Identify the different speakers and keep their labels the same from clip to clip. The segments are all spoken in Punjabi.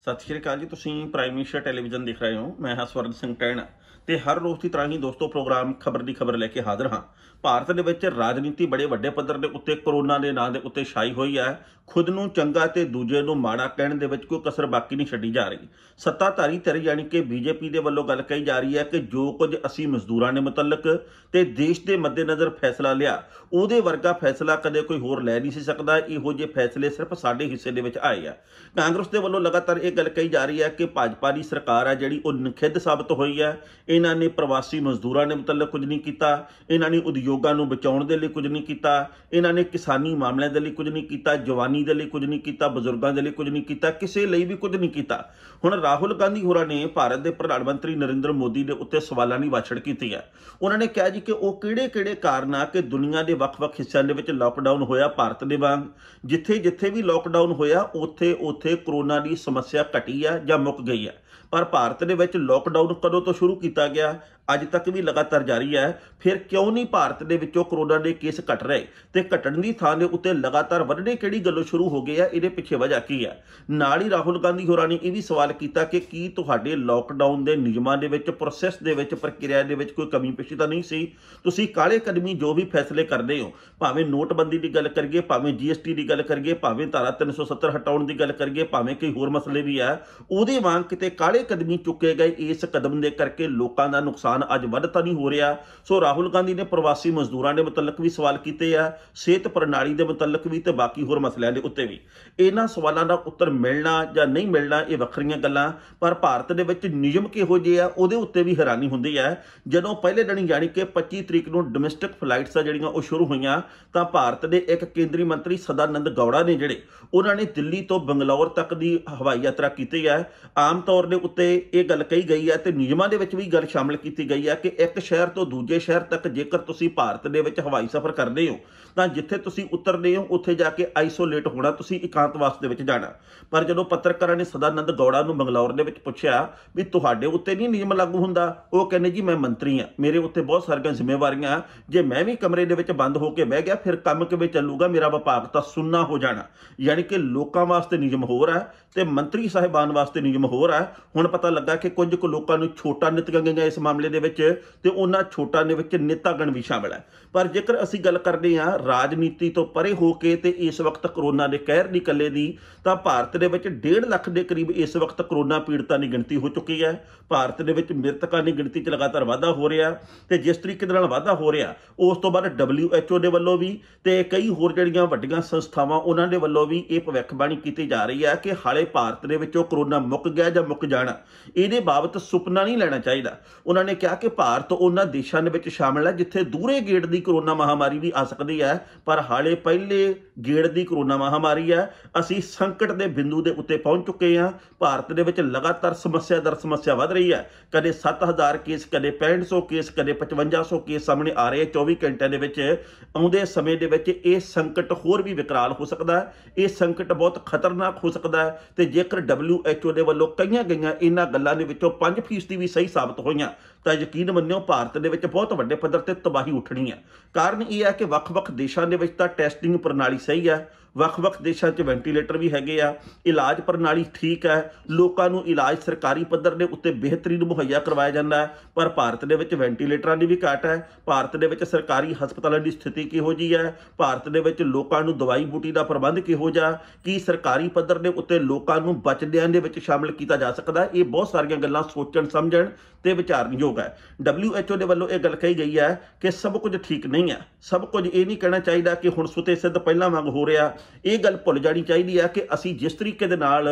Speaker 1: सत श्री अकाल जी। तुसीं प्राइम मिनिस्टर टैलीविजन देख रहे हो। मैं हाँ स्वर्ण सिंह टैण ते हर रोज़ की तरह ही दोस्तों प्रोग्राम खबर की खबर लैके हाजिर हाँ। भारत दे विच राजनीति बड़े वड्डे पद्धर के उत्ते कोरोना के नाम के उत्ते छाई हुई है। खुद नूं चंगा ते दूजे नूं माड़ा कहण दे विच कोई कसर बाकी नहीं छड्डी जा रही। सत्ताधारी धिर यानी कि बीजेपी के वल्लों गल कही जा रही है कि जो कुछ असीं मजदूरां ने मुतलक ते देश के मद्देनज़र फैसला लिया उहदे वर्गा फैसला कदे कोई होर लै नहीं सी सकदा। इहो जे फैसले सिर्फ साडे हिस्से दे विच आए आ। कांग्रेस के वल्लों लगातार ये गल कही जा रही है कि भाजपा की सरकार है जिहड़ी ओह निखिद्ध साबित हुई है। इन्हां ने प्रवासी मजदूरां ने मुतलक कुछ नहीं कीता, इन्हां ने उद्योगां नूं बचाउण दे लई कुछ नहीं कीता, इन्हां ने किसानी मामलिਆਂ दे लई कुछ नहीं कीता, जवानी दे लई कुछ नहीं कीता, बजुर्गों दे लई कुछ नहीं कीता, किसी लई भी कुछ नहीं कीता। हुण राहुल गांधी होरां ने भारत के प्रधानमंत्री नरेंद्र मोदी के उत्ते सवालों की वाछड़ की है। उन्होंने कहा जी कि वह किहड़े-किहड़े कारण आ कि दुनिया के ਵੱਖ-ਵੱਖ हिस्सों के लॉकडाउन होया भारत के वांग जिथे जिथे भी लॉकडाउन होया उत्थे उत्थे कोरोना की समस्या घटी है या मुक गई है। पर भारत के विच लॉकडाउन कदों तो शुरू किया गया अज तक भी लगातार जारी है। फिर क्यों नहीं भारत के विचों कोरोना के केस घट रहे तो घटन की थां दे उत्ते लगातार वधने किहड़ी गल्लों शुरू हो गए है, इहदे पिछे वजह की है। नाल ही राहुल गांधी होरां ने यह भी सवाल किया कि की तुहाडे लॉकडाउन के नियमां दे विच प्रोसैस दे विच प्रक्रिया दे विच कोई कमी पेशी तो नहीं सी। तुसीं काले कदमी जो भी फैसले करदे हो, भावें नोटबंदी की गल करिए, भावें GST की गल करिए, भावें धारा 370 हटाउण की गल करिए, भावें कई होर मसले भी है, उहदे वांग किते काले कदमी चुके गए इस कदम के करके लोगों का नुकसान अज वध तां नहीं हो रहा। सो राहुल गांधी ने प्रवासी मजदूरों के मुतलक भी सवाल किए हैं, सेहत प्रणाली के मुतलक भी तो बाकी होर मसलों के उत्ते भी। इन्हां सवालों का उत्तर मिलना या नहीं मिलना ये वखरियां गल्लां, पर भारत दे विच नियम किहो जिहे आ उहदे उत्ते भी हैरानी हुंदी है। जदों पहले दिन यानी कि 25 तरीक नूं डोमैसटिक फ्लाइट्स जिहड़ियां ओह शुरू होईयां तां भारत के एक केंद्रीय मंत्री सदानंद गौड़ा ने जिहड़े उन्होंने दिल्ली तो बंगलौर तक की हवाई यात्रा की है। आम तौर के उत्ते ये गल कही गई है तो नियमां दे विच भी गल शामिल की गई है कि एक शहर तो दूजे शहर तक जेकर तुसीं भारत दे विच हवाई सफ़र करदे हो तां जिथे तुसीं उतरदे हो उत्थे जाके आइसोलेट होना, तुसीं एकांतवास दे विच जाना। पर जदों पत्रकारां ने सदानंद गौड़ा नूं बंगलौर दे विच पुछया भी तुहाडे उत्ते नहीं नियम लागू हुंदा, ओह कहंदे जी मैं मंत्री हाँ, मेरे उत्ते बहुत सारियां जिम्मेवारियां, जे मैं भी कमरे दे विच बंद होकर बह गया फिर काम किवें चलूगा, मेरा विभाग तां सुन्ना हो जाना। यानी कि लोकां वास्ते नियम होर है ते मंत्री साहिबान वास्ते नियम होर है। हुण पता लगा कि कुछ कुछ लोकां नूं छोटा नित्तियां गईयां इस मामले दे विच ते उन्हां छोटा दे विच नेतागण भी शामिल है। पर जेकर असीं गल करदे हां राजनीति तो परे हो के ते इस वक्त कोरोना के कहर दी कल्ले दी तां भारत दे विच 1.5 लाख के करीब इस वक्त कोरोना पीड़ितां की गिणती हो चुकी है। भारत दे विच मृतकां की गिणती च लगातार वाधा हो रहा ते जिस तरीके नाल वाधा हो रहा उस तो बाद WHO दे वल्लों भी ते कई होर जिहड़ियां वड्डियां संस्थावां उन्हां दे वल्लों भी ये भविष्यवाणी की जा रही है कि हाले भारत दे विचों कोरोना मुक गया या मुक जाना, इहदे बाबत सुपना नहीं लेना चाहिए। उन्होंने कहा कि भारत उन्हां देशां दे विच शामिल है जिथे दूरे गेड़ की कोरोना महामारी भी आ सकती है, पर हाले पहले गेड़ की कोरोना महामारी है। असीं संकट के बिंदु के उत्ते पहुंच चुके हैं। भारत दे विच लगातार समस्या दर समस्या वध रही है। कदे 7000 केस, कदे 6500 केस, कदे 5500 केस सामने आ रहे 24 घंटे दे विच। आउंदे समय दे विच ये संकट होर भी विकराल हो सकता है, ये संकट बहुत खतरनाक हो सकता है। तो जेकर WHO दे वल्लों कईयां गईयां इन्हां गल्लां दे विचों 5% भी सही साबित होईयां तो यकीन मन्निओ भारत दे विच बहुत वड्डे पद्धर ते तबाही उठनी है। कारण यह है कि ਵੱਖ-ਵੱਖ देशों के विच तां टैसटिंग प्रणाली सही है, ਵੱਖ-ਵੱਖ देशों च वेंटीलेटर भी हैगे आ, इलाज प्रणाली ठीक है, लोगों को इलाज सरकारी पद्धर के उत्ते बेहतरीन मुहैया करवाया जाता है। पर भारत के विच वेंटीलेटरां की भी घाट है, भारत के विच सरकारी हस्पतालों की स्थिति किहो जी है, भारत के विच लोगों को दवाई बूटी का प्रबंध किहो जा, कि सरकारी पद्धर के उत्ते लोगों को बचदियां दे विच शामिल किया जा सकता है। ये बहुत सारियां गल्लां सोचण समझण ते विचारनयोग है। WHO के वल्लों यह गल कही गई है कि सब कुछ ठीक नहीं है, सब कुछ ये नहीं कहना चाहिए कि हुण सुते सिद्ध पहलां वांग हो रहा। ये गल भुल जानी चाहिए है कि असी जिस तरीके दे नाल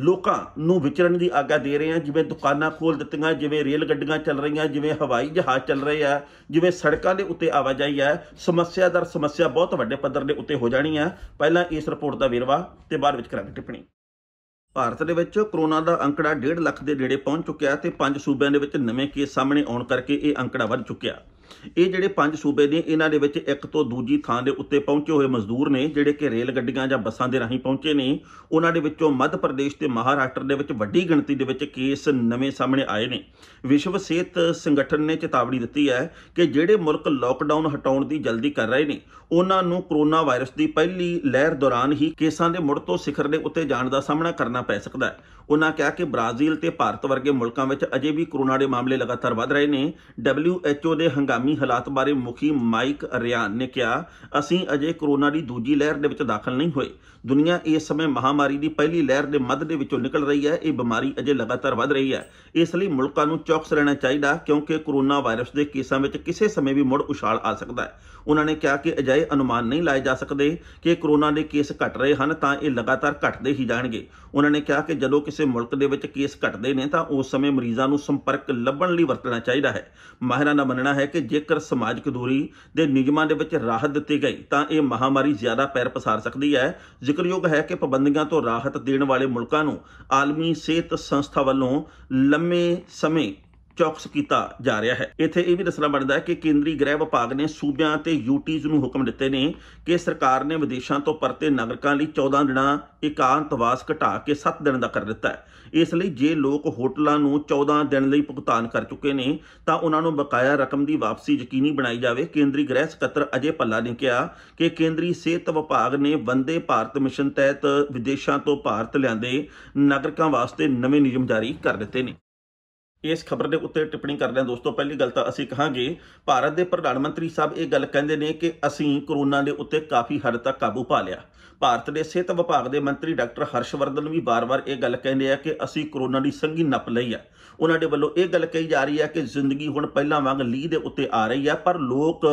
Speaker 1: लोकां नूं विचरण की आग्या दे रहे हैं, जिवें दुकानां खोल दित्तियां, जिवें रेल गड्डियां चल रही, जिवें हवाई जहाज़ चल रहे हैं, जिवें सड़कों के उत्ते आवाजाही है, समस्या दर समस्या बहुत वड्डे पद्धर के उत्ते हो जानी है। पहलां इस रिपोर्ट का वेरवा ते बाद विच करांगे टिप्पणी। भारत के विच कोरोना का अंकड़ा 1.5 लाख के नेड़े पहुंच चुकिया ते 5 सूबों के विच नवे केस सामने आउण करके ये अंकड़ा वध चुकिया। ये जिहड़े 5 सूबे ने इन्हां दे विच एक तो दूजी थां दे उत्ते पहुंचे हुए मजदूर ने जिहड़े कि रेल गड्डियां जां बसां दे राहीं पहुंचे ने। उन्हां दे विचों मध्य प्रदेश ते महाराष्ट्र दे विच वड्डी गिणती दे विच केस नवे सामने आए ने। विश्व सेहत संगठन ने चेतावनी दित्ती है कि जिहड़े मुल्क लॉकडाउन हटाउण दी जल्दी कर रहे ने उन्हां नूं कोरोना वायरस की पहली लहर दौरान ही केसां दे मुड़ तो सिखर दे उत्ते जाण दा सामना करना पै सकदा है। ਉਹਨਾਂ ਕਿਹਾ ਕਿ ਬ੍ਰਾਜ਼ੀਲ ਤੇ ਭਾਰਤ ਵਰਗੇ ਮੁਲਕਾਂ ਵਿੱਚ ਅਜੇ ਵੀ ਕੋਰੋਨਾ ਦੇ ਮਾਮਲੇ ਲਗਾਤਾਰ ਵਧ ਰਹੇ ਨੇ। WHO ਦੇ ਹੰਗਾਮੀ ਹਾਲਾਤ ਬਾਰੇ ਮੁਖੀ ਮਾਈਕ ਰਿਆਨ ਨੇ ਕਿਹਾ, ਅਸੀਂ ਅਜੇ ਕੋਰੋਨਾ ਦੀ ਦੂਜੀ ਲਹਿਰ ਦੇ ਵਿੱਚ ਦਾਖਲ ਨਹੀਂ ਹੋਏ। ਦੁਨੀਆ ਇਸ ਸਮੇਂ ਮਹਾਮਾਰੀ ਦੀ ਪਹਿਲੀ ਲਹਿਰ ਦੇ ਮੱਧ ਦੇ ਵਿੱਚੋਂ ਨਿਕਲ ਰਹੀ ਹੈ। ਇਹ ਬਿਮਾਰੀ ਅਜੇ ਲਗਾਤਾਰ ਵਧ ਰਹੀ ਹੈ, ਇਸ ਲਈ ਮੁਲਕਾਂ ਨੂੰ ਚੌਕਸ ਰਹਿਣਾ ਚਾਹੀਦਾ ਕਿਉਂਕਿ ਕੋਰੋਨਾ ਵਾਇਰਸ ਦੇ ਕੇਸਾਂ ਵਿੱਚ ਕਿਸੇ ਸਮੇਂ ਵੀ ਮੁੜ ਉਛਾਲ ਆ ਸਕਦਾ ਹੈ। ਉਹਨਾਂ ਨੇ ਕਿਹਾ ਕਿ ਅਜਿਹੇ ਅਨੁਮਾਨ ਨਹੀਂ ਲਾਏ ਜਾ ਸਕਦੇ ਕਿ ਕੋਰੋਨਾ ਦੇ ਕੇਸ ਘਟ ਰਹੇ ਹਨ ਤਾਂ ਇਹ ਲਗਾਤਾਰ ਘਟਦੇ ਹੀ ਜਾਣਗੇ। ਉਹਨਾਂ ਨੇ ਕਿਹਾ ਕਿ ਜਦੋਂ ਕਿਸੇ ਮੁਲਕ ਦੇ ਵਿੱਚ ਕੇਸ ਘਟਦੇ ਨੇ ਤਾਂ ਉਸ ਸਮੇਂ ਮਰੀਜ਼ਾਂ ਨੂੰ ਸੰਪਰਕ ਲੱਭਣ ਲਈ ਵਰਤਣਾ ਚਾਹੀਦਾ ਹੈ। ਮਾਹਿਰਾਂ ਦਾ ਮੰਨਣਾ ਹੈ ਕਿ ਜੇਕਰ ਸਮਾਜਿਕ ਦੂਰੀ ਦੇ ਨਿਯਮਾਂ ਦੇ ਵਿੱਚ ਰਾਹਤ ਦਿੱਤੀ ਗਈ ਤਾਂ ਇਹ ਮਹਾਮਾਰੀ ਜ਼ਿਆਦਾ ਪੈਰ ਪਸਾਰ ਸਕਦੀ ਹੈ। ਜ਼ਿਕਰਯੋਗ ਹੈ ਕਿ ਪਾਬੰਦੀਆਂ ਤੋਂ ਰਾਹਤ ਦੇਣ ਵਾਲੇ ਮੁਲਕਾਂ ਨੂੰ ਆਲਮੀ ਸਿਹਤ ਸੰਸਥਾ ਵੱਲੋਂ ਲੰਮੇ ਸਮੇਂ ਚੌਕਸ ਕੀਤਾ ਜਾ ਰਿਹਾ ਹੈ। ਇੱਥੇ ਇਹ ਵੀ ਦੱਸਣਾ ਬਣਦਾ ਹੈ ਕਿ ਕੇਂਦਰੀ ਗ੍ਰਹਿ ਵਿਭਾਗ ਨੇ ਸੂਬਿਆਂ ਤੇ ਯੂਟੀਜ਼ ਨੂੰ ਹੁਕਮ ਦਿੱਤੇ ਨੇ ਕਿ ਸਰਕਾਰ ਨੇ ਵਿਦੇਸ਼ਾਂ ਤੋਂ ਪਰਤੇ ਨਾਗਰਿਕਾਂ ਲਈ 14 ਦਿਨਾਂ ਇਕਾਂਤਵਾਸ ਘਟਾ ਕੇ 7 ਦਿਨ ਦਾ ਕਰ ਦਿੱਤਾ ਹੈ। ਇਸ ਲਈ ਜੇ ਲੋਕ ਹੋਟਲਾਂ ਨੂੰ 14 ਦਿਨ ਲਈ ਭੁਗਤਾਨ ਕਰ ਚੁੱਕੇ ਨੇ ਤਾਂ ਉਹਨਾਂ ਨੂੰ ਬਕਾਇਆ ਰਕਮ ਦੀ ਵਾਪਸੀ ਯਕੀਨੀ ਬਣਾਈ ਜਾਵੇ। ਕੇਂਦਰੀ ਗ੍ਰਹਿ ਸਕੱਤਰ ਅਜੇ ਭੱਲਾ ਨੇ ਕਿਹਾ ਕਿ ਕੇਂਦਰੀ ਸਿਹਤ ਵਿਭਾਗ ਨੇ ਵੰਦੇ ਭਾਰਤ ਮਿਸ਼ਨ ਤਹਿਤ ਵਿਦੇਸ਼ਾਂ ਤੋਂ ਭਾਰਤ ਲਿਆਂਦੇ ਨਾਗਰਿਕਾਂ ਵਾਸਤੇ ਨਵੇਂ ਨਿਯਮ ਜਾਰੀ ਕਰ ਦਿੱਤੇ ਨੇ। ਇਸ ਖਬਰ ਦੇ ਉੱਤੇ ਟਿੱਪਣੀ ਕਰਦਿਆਂ ਦੋਸਤੋ, ਪਹਿਲੀ ਗੱਲ ਤਾਂ ਅਸੀਂ ਕਹਾਂਗੇ ਭਾਰਤ ਦੇ ਪ੍ਰਧਾਨ ਮੰਤਰੀ ਸਾਹਿਬ ਇਹ ਗੱਲ ਕਹਿੰਦੇ ਨੇ ਕਿ ਅਸੀਂ ਕੋਰੋਨਾ ਦੇ ਉੱਤੇ ਕਾਫੀ ਹੱਦ ਤੱਕ ਕਾਬੂ ਪਾ ਲਿਆ। ਭਾਰਤ ਦੇ ਸਿਹਤ ਵਿਭਾਗ ਦੇ ਮੰਤਰੀ ਡਾਕਟਰ ਹਰਸ਼ਵਰਧਨ ਵੀ ਵਾਰ-ਵਾਰ ਇਹ ਗੱਲ ਕਹਿੰਦੇ ਆ ਕਿ ਅਸੀਂ ਕੋਰੋਨਾ ਦੀ ਸੰਘੀ ਨੱਪ ਲਈ ਆ। ਉਹਨਾਂ ਦੇ ਵੱਲੋਂ ਇਹ ਗੱਲ ਕਹੀ ਜਾ ਰਹੀ ਹੈ ਕਿ ਜ਼ਿੰਦਗੀ ਹੁਣ ਪਹਿਲਾਂ ਵਾਂਗ ਲੀਹ ਦੇ ਉੱਤੇ ਆ ਰਹੀ ਹੈ, ਪਰ ਲੋਕ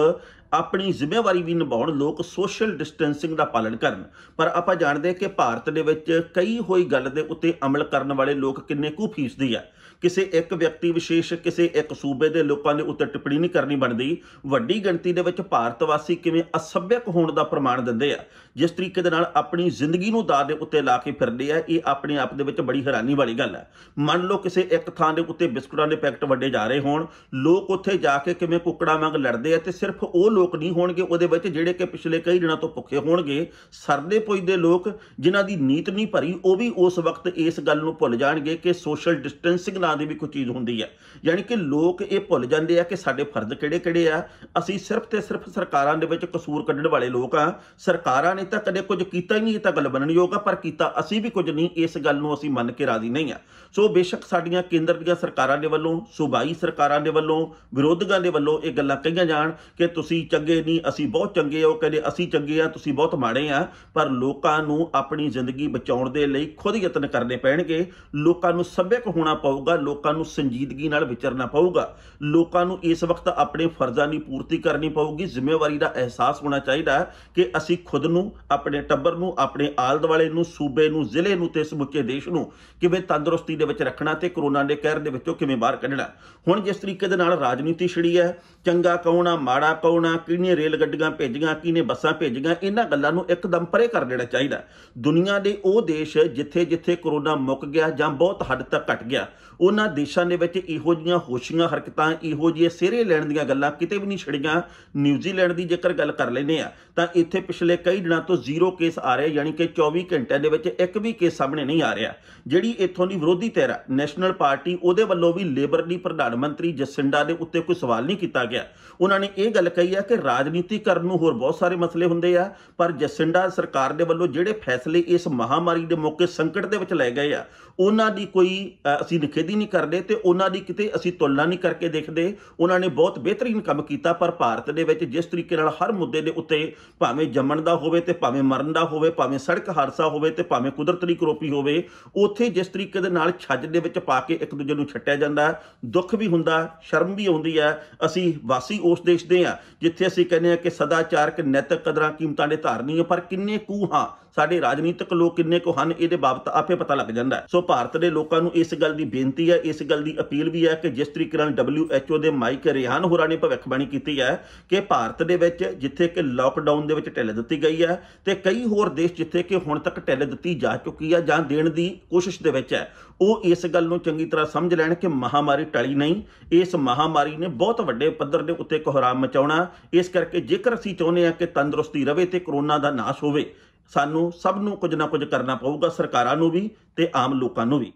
Speaker 1: ਆਪਣੀ ਜ਼ਿੰਮੇਵਾਰੀ ਵੀ ਨਿਭਾਉਣ, ਲੋਕ ਸੋਸ਼ਲ ਡਿਸਟੈਂਸਿੰਗ ਦਾ ਪਾਲਣ ਕਰਨ। ਪਰ ਆਪਾਂ ਜਾਣਦੇ ਕਿ ਭਾਰਤ ਦੇ ਵਿੱਚ ਕਈ ਹੋਈ ਗੱਲ ਦੇ ਉੱਤੇ ਅਮਲ ਕਰਨ ਵਾਲੇ ਲੋਕ ਕਿੰਨੇ ਕੁ ਫੀਸਦੀ ਆ। ਕਿਸੇ ਇੱਕ ਵਿਅਕਤੀ ਵਿਸ਼ੇਸ਼, ਕਿਸੇ ਇੱਕ ਸੂਬੇ ਦੇ ਲੋਕਾਂ ਦੇ ਉੱਤੇ ਟਿੱਪਣੀ ਨਹੀਂ ਕਰਨੀ ਬਣਦੀ। ਵੱਡੀ ਗਿਣਤੀ ਦੇ ਵਿੱਚ ਭਾਰਤ ਵਾਸੀ ਕਿਵੇਂ ਅਸਭਿਅਕ ਹੋਣ ਦਾ ਪ੍ਰਮਾਣ ਦਿੰਦੇ ਆ, ਜਿਸ ਤਰੀਕੇ ਦੇ ਨਾਲ ਆਪਣੀ ਜ਼ਿੰਦਗੀ ਨੂੰ ਦਾਅ ਦੇ ਉੱਤੇ ਲਾ ਕੇ ਫਿਰਦੇ ਆ, ਇਹ ਆਪਣੇ ਆਪ ਦੇ ਵਿੱਚ ਬੜੀ ਹੈਰਾਨੀ ਵਾਲੀ ਗੱਲ ਹੈ। ਮੰਨ ਲਓ ਕਿਸੇ ਇੱਕ ਥਾਂ ਦੇ ਉੱਤੇ ਬਿਸਕੁਟਾਂ ਦੇ ਪੈਕਟ ਵੱਡੇ ਜਾ ਰਹੇ ਹੋਣ, ਲੋਕ ਉੱਥੇ ਜਾ ਕੇ ਕਿਵੇਂ ਕੁੱਕੜਾਂ ਵਾਂਗ ਲੜਦੇ ਆ, ਤੇ ਸਿਰਫ ਉਹ ਲੋਕ ਨਹੀਂ ਹੋਣਗੇ ਉਹਦੇ ਵਿੱਚ ਜਿਹੜੇ ਕਿ ਪਿਛਲੇ ਕਈ ਦਿਨਾਂ ਤੋਂ ਭੁੱਖੇ ਹੋਣਗੇ। ਸਰਦੇ ਪੁੱਜਦੇ ਲੋਕ ਜਿਨ੍ਹਾਂ ਦੀ ਨੀਤ ਨਹੀਂ ਭਰੀ, ਉਹ ਵੀ ਉਸ ਵਕਤ ਇਸ ਗੱਲ ਨੂੰ ਭੁੱਲ ਜਾਣਗੇ ਕਿ ਸੋਸ਼ਲ ਡਿਸਟੈਂਸਿੰਗ ਨਾਂ ਦੀ ਵੀ ਕੋਈ ਚੀਜ਼ ਹੁੰਦੀ ਹੈ। ਯਾਨੀ ਕਿ ਲੋਕ ਇਹ ਭੁੱਲ ਜਾਂਦੇ ਆ ਕਿ ਸਾਡੇ ਫਰਜ਼ ਕਿਹੜੇ-ਕਿਹੜੇ ਆ। ਅਸੀਂ ਸਿਰਫ ਤੇ ਸਿਰਫ ਸਰਕਾਰਾਂ ਦੇ ਵਿੱਚ ਕਸੂਰ ਕੱਢਣ ਵਾਲੇ ਲੋਕ ਆ। ਸਰਕਾਰਾਂ ਨੇ ਤਾਂ ਕਦੇ ਕੁਝ ਕੀਤਾ ਹੀ ਨਹੀਂ, ਇਹ ਤਾਂ ਗੱਲ ਮੰਨਣਯੋਗ ਆ, ਪਰ ਕੀਤਾ ਅਸੀਂ ਵੀ ਕੁਝ ਨਹੀਂ, ਇਸ ਗੱਲ ਨੂੰ ਅਸੀਂ ਮੰਨ ਕੇ ਰਾਜ਼ੀ ਨਹੀਂ ਆ। ਸੋ ਬੇਸ਼ੱਕ ਸਾਡੀਆਂ ਕੇਂਦਰ ਦੀਆਂ ਸਰਕਾਰਾਂ ਦੇ ਵੱਲੋਂ, ਸੂਬਾਈ ਸਰਕਾਰਾਂ ਦੇ ਵੱਲੋਂ, ਵਿਰੋਧੀਆਂ ਦੇ ਵੱਲੋਂ ਇਹ ਗੱਲਾਂ ਕਹੀਆਂ ਜਾਣ ਕਿ ਤੁਸੀਂ ਚੰਗੇ ਨਹੀਂ, ਅਸੀਂ ਬਹੁਤ ਚੰਗੇ ਆ, ਉਹ ਕਹਿੰਦੇ ਅਸੀਂ ਚੰਗੇ ਆ, ਤੁਸੀਂ ਬਹੁਤ ਮਾੜੇ ਆ, ਪਰ ਲੋਕਾਂ ਨੂੰ ਆਪਣੀ ਜ਼ਿੰਦਗੀ ਬਚਾਉਣ ਦੇ ਲਈ ਖੁਦ ਯਤਨ ਕਰਨੇ ਪੈਣਗੇ। ਲੋਕਾਂ ਨੂੰ ਸੱਭਿਅਕ ਹੋਣਾ ਪਊਗਾ, ਲੋਕਾਂ ਨੂੰ ਸੰਜੀਦਗੀ ਨਾਲ ਵਿਚਰਨਾ ਪਊਗਾ, ਲੋਕਾਂ ਨੂੰ ਇਸ ਵਕਤ ਆਪਣੇ ਫਰਜ਼ਾਂ ਦੀ ਪੂਰਤੀ ਕਰਨੀ ਪਊਗੀ। ਜ਼ਿੰਮੇਵਾਰੀ ਦਾ ਅਹਿਸਾਸ ਹੋਣਾ ਚਾਹੀਦਾ ਕਿ ਅਸੀਂ ਖੁਦ ਨੂੰ, ਆਪਣੇ ਟੱਬਰ ਨੂੰ, ਆਪਣੇ ਆਲੇ ਦੁਆਲੇ ਨੂੰ, ਸੂਬੇ ਨੂੰ, ਜ਼ਿਲ੍ਹੇ ਨੂੰ ਤੇ ਸਮੁੱਚੇ ਦੇਸ਼ ਨੂੰ ਕਿਵੇਂ ਤੰਦਰੁਸਤੀ ਦੇ ਵਿੱਚ ਰੱਖਣਾ ਤੇ ਕੋਰੋਨਾ ਦੇ ਕਹਿਰ ਦੇ ਵਿੱਚੋਂ ਕਿਵੇਂ ਬਾਹਰ ਕੱਢਣਾ। ਹੁਣ ਜਿਸ ਤਰੀਕੇ ਦੇ ਨਾਲ ਰਾਜਨੀਤੀ ਛਿੜੀ ਹੈ, ਚੰਗਾ ਕੌਣ ਆ, ਮਾੜਾ ਕੌਣ ਆ, ਕਿਹਨੇ ਰੇਲ ਗੱਡੀਆਂ ਭੇਜੀਆਂ, ਕਿਹਨੇ ਬੱਸਾਂ ਭੇਜੀਆਂ, ਇਹਨਾਂ ਗੱਲਾਂ ਨੂੰ ਇੱਕਦਮ ਪਰੇ ਕਰ ਦੇਣਾ ਚਾਹੀਦਾ। ਦੁਨੀਆ ਦੇ ਉਹ ਦੇਸ਼ ਜਿੱਥੇ-ਜਿੱਥੇ ਕੋਰੋਨਾ ਮੁੱਕ ਗਿਆ ਜਾਂ ਬਹੁਤ ਹੱਦ ਤੱਕ ਘਟ ਗਿਆ, ਉਹਨਾਂ ਦੇਸ਼ਾਂ ਦੇ ਵਿੱਚ ਇਹੋ ਜਿਹੀਆਂ ਹੋਸ਼ੀਆਂ ਹਰਕਤਾਂ, ਇਹੋ ਜਿਹੇ ਸਿਹਰੇ ਲੈਣ ਦੀਆਂ ਗੱਲਾਂ ਕਿਤੇ ਵੀ ਨਹੀਂ ਛਿੜੀਆਂ। ਨਿਊਜ਼ੀਲੈਂਡ ਦੀ ਜੇਕਰ ਗੱਲ ਕਰ ਲੈਂਦੇ ਆ ਤਾਂ ਇੱਥੇ ਪਿਛਲੇ ਕਈ ਦਿਨਾਂ ਤੋਂ 0 ਕੇਸ ਆ ਰਹੇ, ਯਾਨੀ ਕਿ 24 ਘੰਟਿਆਂ ਦੇ ਵਿੱਚ ਇੱਕ ਵੀ ਕੇਸ ਸਾਹਮਣੇ ਨਹੀਂ ਆ ਰਿਹਾ। ਜਿਹੜੀ ਇੱਥੋਂ ਦੀ ਵਿਰੋਧੀ ਧਿਰ ਹੈ ਨੈਸ਼ਨਲ ਪਾਰਟੀ, ਉਹਦੇ ਵੱਲੋਂ ਵੀ ਲੇਬਰ ਦੀ ਪ੍ਰਧਾਨ ਮੰਤਰੀ ਜਸਿੰਡਾ ਦੇ ਉੱਤੇ ਕੋਈ ਸਵਾਲ ਨਹੀਂ ਕੀਤਾ ਗਿਆ। ਉਹਨਾਂ ਨੇ ਇਹ ਗੱਲ ਕਹੀ ਹੈ ਕਿ ਰਾਜਨੀਤੀ ਕਰਨ ਨੂੰ ਹੋਰ ਬਹੁਤ ਸਾਰੇ ਮਸਲੇ ਹੁੰਦੇ ਆ, ਪਰ ਜਸਿੰਡਾ ਸਰਕਾਰ ਦੇ ਵੱਲੋਂ ਜਿਹੜੇ ਫੈਸਲੇ ਇਸ ਮਹਾਮਾਰੀ ਦੇ ਮੌਕੇ ਸੰਕਟ ਦੇ ਵਿੱਚ ਲਏ ਗਏ ਆ, ਉਹਨਾਂ ਦੀ ਕੋਈ ਅਸੀਂ ਨਿਖੇਧੀ ਨਹੀਂ ਕਰਦੇ ਤੇ ਉਹਨਾਂ ਦੀ ਕਿਤੇ ਅਸੀਂ ਤੁਲਨਾ ਨਹੀਂ ਕਰਕੇ ਦੇਖਦੇ। ਉਹਨਾਂ ਨੇ ਬਹੁਤ ਬਿਹਤਰੀਨ ਕੰਮ ਕੀਤਾ, ਪਰ ਭਾਰਤ ਦੇ ਵਿੱਚ ਜਿਸ ਤਰੀਕੇ ਨਾਲ ਹਰ ਮੁੱਦੇ ਦੇ ਉੱਤੇ, ਭਾਵੇਂ ਜੰਮਣ ਦਾ ਹੋਵੇ ਤੇ ਭਾਵੇਂ ਮਰਨ ਦਾ ਹੋਵੇ, ਭਾਵੇਂ ਸੜਕ ਹਾਦਸਾ ਹੋਵੇ ਤੇ ਭਾਵੇਂ ਕੁਦਰਤ ਦੀ ਕਰੋਪੀ ਹੋਵੇ, ਉੱਥੇ ਜਿਸ ਤਰੀਕੇ ਦੇ ਨਾਲ ਛੱਜ ਦੇ ਵਿੱਚ ਪਾ ਕੇ ਇੱਕ ਦੂਜੇ ਨੂੰ ਛੱਟਿਆ ਜਾਂਦਾ, ਦੁੱਖ ਵੀ ਹੁੰਦਾ, ਸ਼ਰਮ ਵੀ ਆਉਂਦੀ ਹੈ। ਅਸੀਂ ਵਾਸੀ ਉਸ ਦੇਸ਼ ਦੇ ਆ ਜਿੱਥੇ ਅਸੀਂ ਕਹਿੰਦੇ ਆ ਕਿ ਸਦਾਚਾਰਕ ਨੈਤਿਕ ਕਦਰਾਂ ਕੀਮਤਾਂ ਦੇ ਧਾਰਨੀ ਹੈ, ਪਰ ਕਿੰਨੇ ਕੁ ਹਾਂ ਸਾਡੇ ਰਾਜਨੀਤਿਕ ਲੋਕ ਕਿੰਨੇ ਕੁ ਹਨ, ਇਹਦੇ ਬਾਬਤ ਆਪੇ ਪਤਾ ਲੱਗ ਜਾਂਦਾ ਹੈ। ਸੋ ਭਾਰਤ ਦੇ ਲੋਕਾਂ ਨੂੰ ਇਸ ਗੱਲ ਦੀ ਬੇਨਤੀ ਹੈ, ਇਸ ਗੱਲ ਦੀ ਅਪੀਲ ਵੀ ਹੈ ਕਿ ਜਿਸ ਤਰੀਕੇ ਨਾਲ WHO ਦੇ ਮਾਈਕ ਰਿਆਨ ਹੋਰਾਂ ਨੇ ਭਵਿੱਖਬਾਣੀ ਕੀਤੀ ਹੈ ਕਿ ਭਾਰਤ ਦੇ ਵਿੱਚ ਜਿੱਥੇ ਕਿ ਲਾਕਡਾਊਨ ਦੇ ਵਿੱਚ ਢਿੱਲ ਦਿੱਤੀ ਗਈ ਹੈ ਤੇ ਕਈ ਹੋਰ ਦੇਸ਼ ਜਿੱਥੇ ਕਿ ਹੁਣ ਤੱਕ ਢਿੱਲ ਦਿੱਤੀ ਜਾ ਚੁੱਕੀ ਹੈ ਜਾਂ ਦੇਣ ਦੀ ਕੋਸ਼ਿਸ਼ ਦੇ ਵਿੱਚ ਹੈ, ਉਹ ਇਸ ਗੱਲ ਨੂੰ ਚੰਗੀ ਤਰ੍ਹਾਂ ਸਮਝ ਲੈਣ ਕਿ ਮਹਾਮਾਰੀ ਟਲੀ ਨਹੀਂ। ਇਸ ਮਹਾਮਾਰੀ ਨੇ ਬਹੁਤ ਵੱਡੇ ਪੱਧਰ ਦੇ ਉੱਤੇ ਕੋਹਰਾਮ ਮਚਾਉਣਾ। ਇਸ ਕਰਕੇ ਜੇਕਰ ਅਸੀਂ ਚਾਹੁੰਦੇ ਹਾਂ ਕਿ ਤੰਦਰੁਸਤੀ ਰਵੇ ਤੇ ਕੋਰੋਨਾ ਦਾ ਨਾਸ਼ ਹੋਵੇ, ਸਾਨੂੰ ਸਭ ਨੂੰ ਕੁਝ ਨਾ ਕੁਝ ਕਰਨਾ ਪਊਗਾ, ਸਰਕਾਰਾਂ ਨੂੰ ਵੀ ਤੇ ਆਮ ਲੋਕਾਂ ਨੂੰ ਵੀ।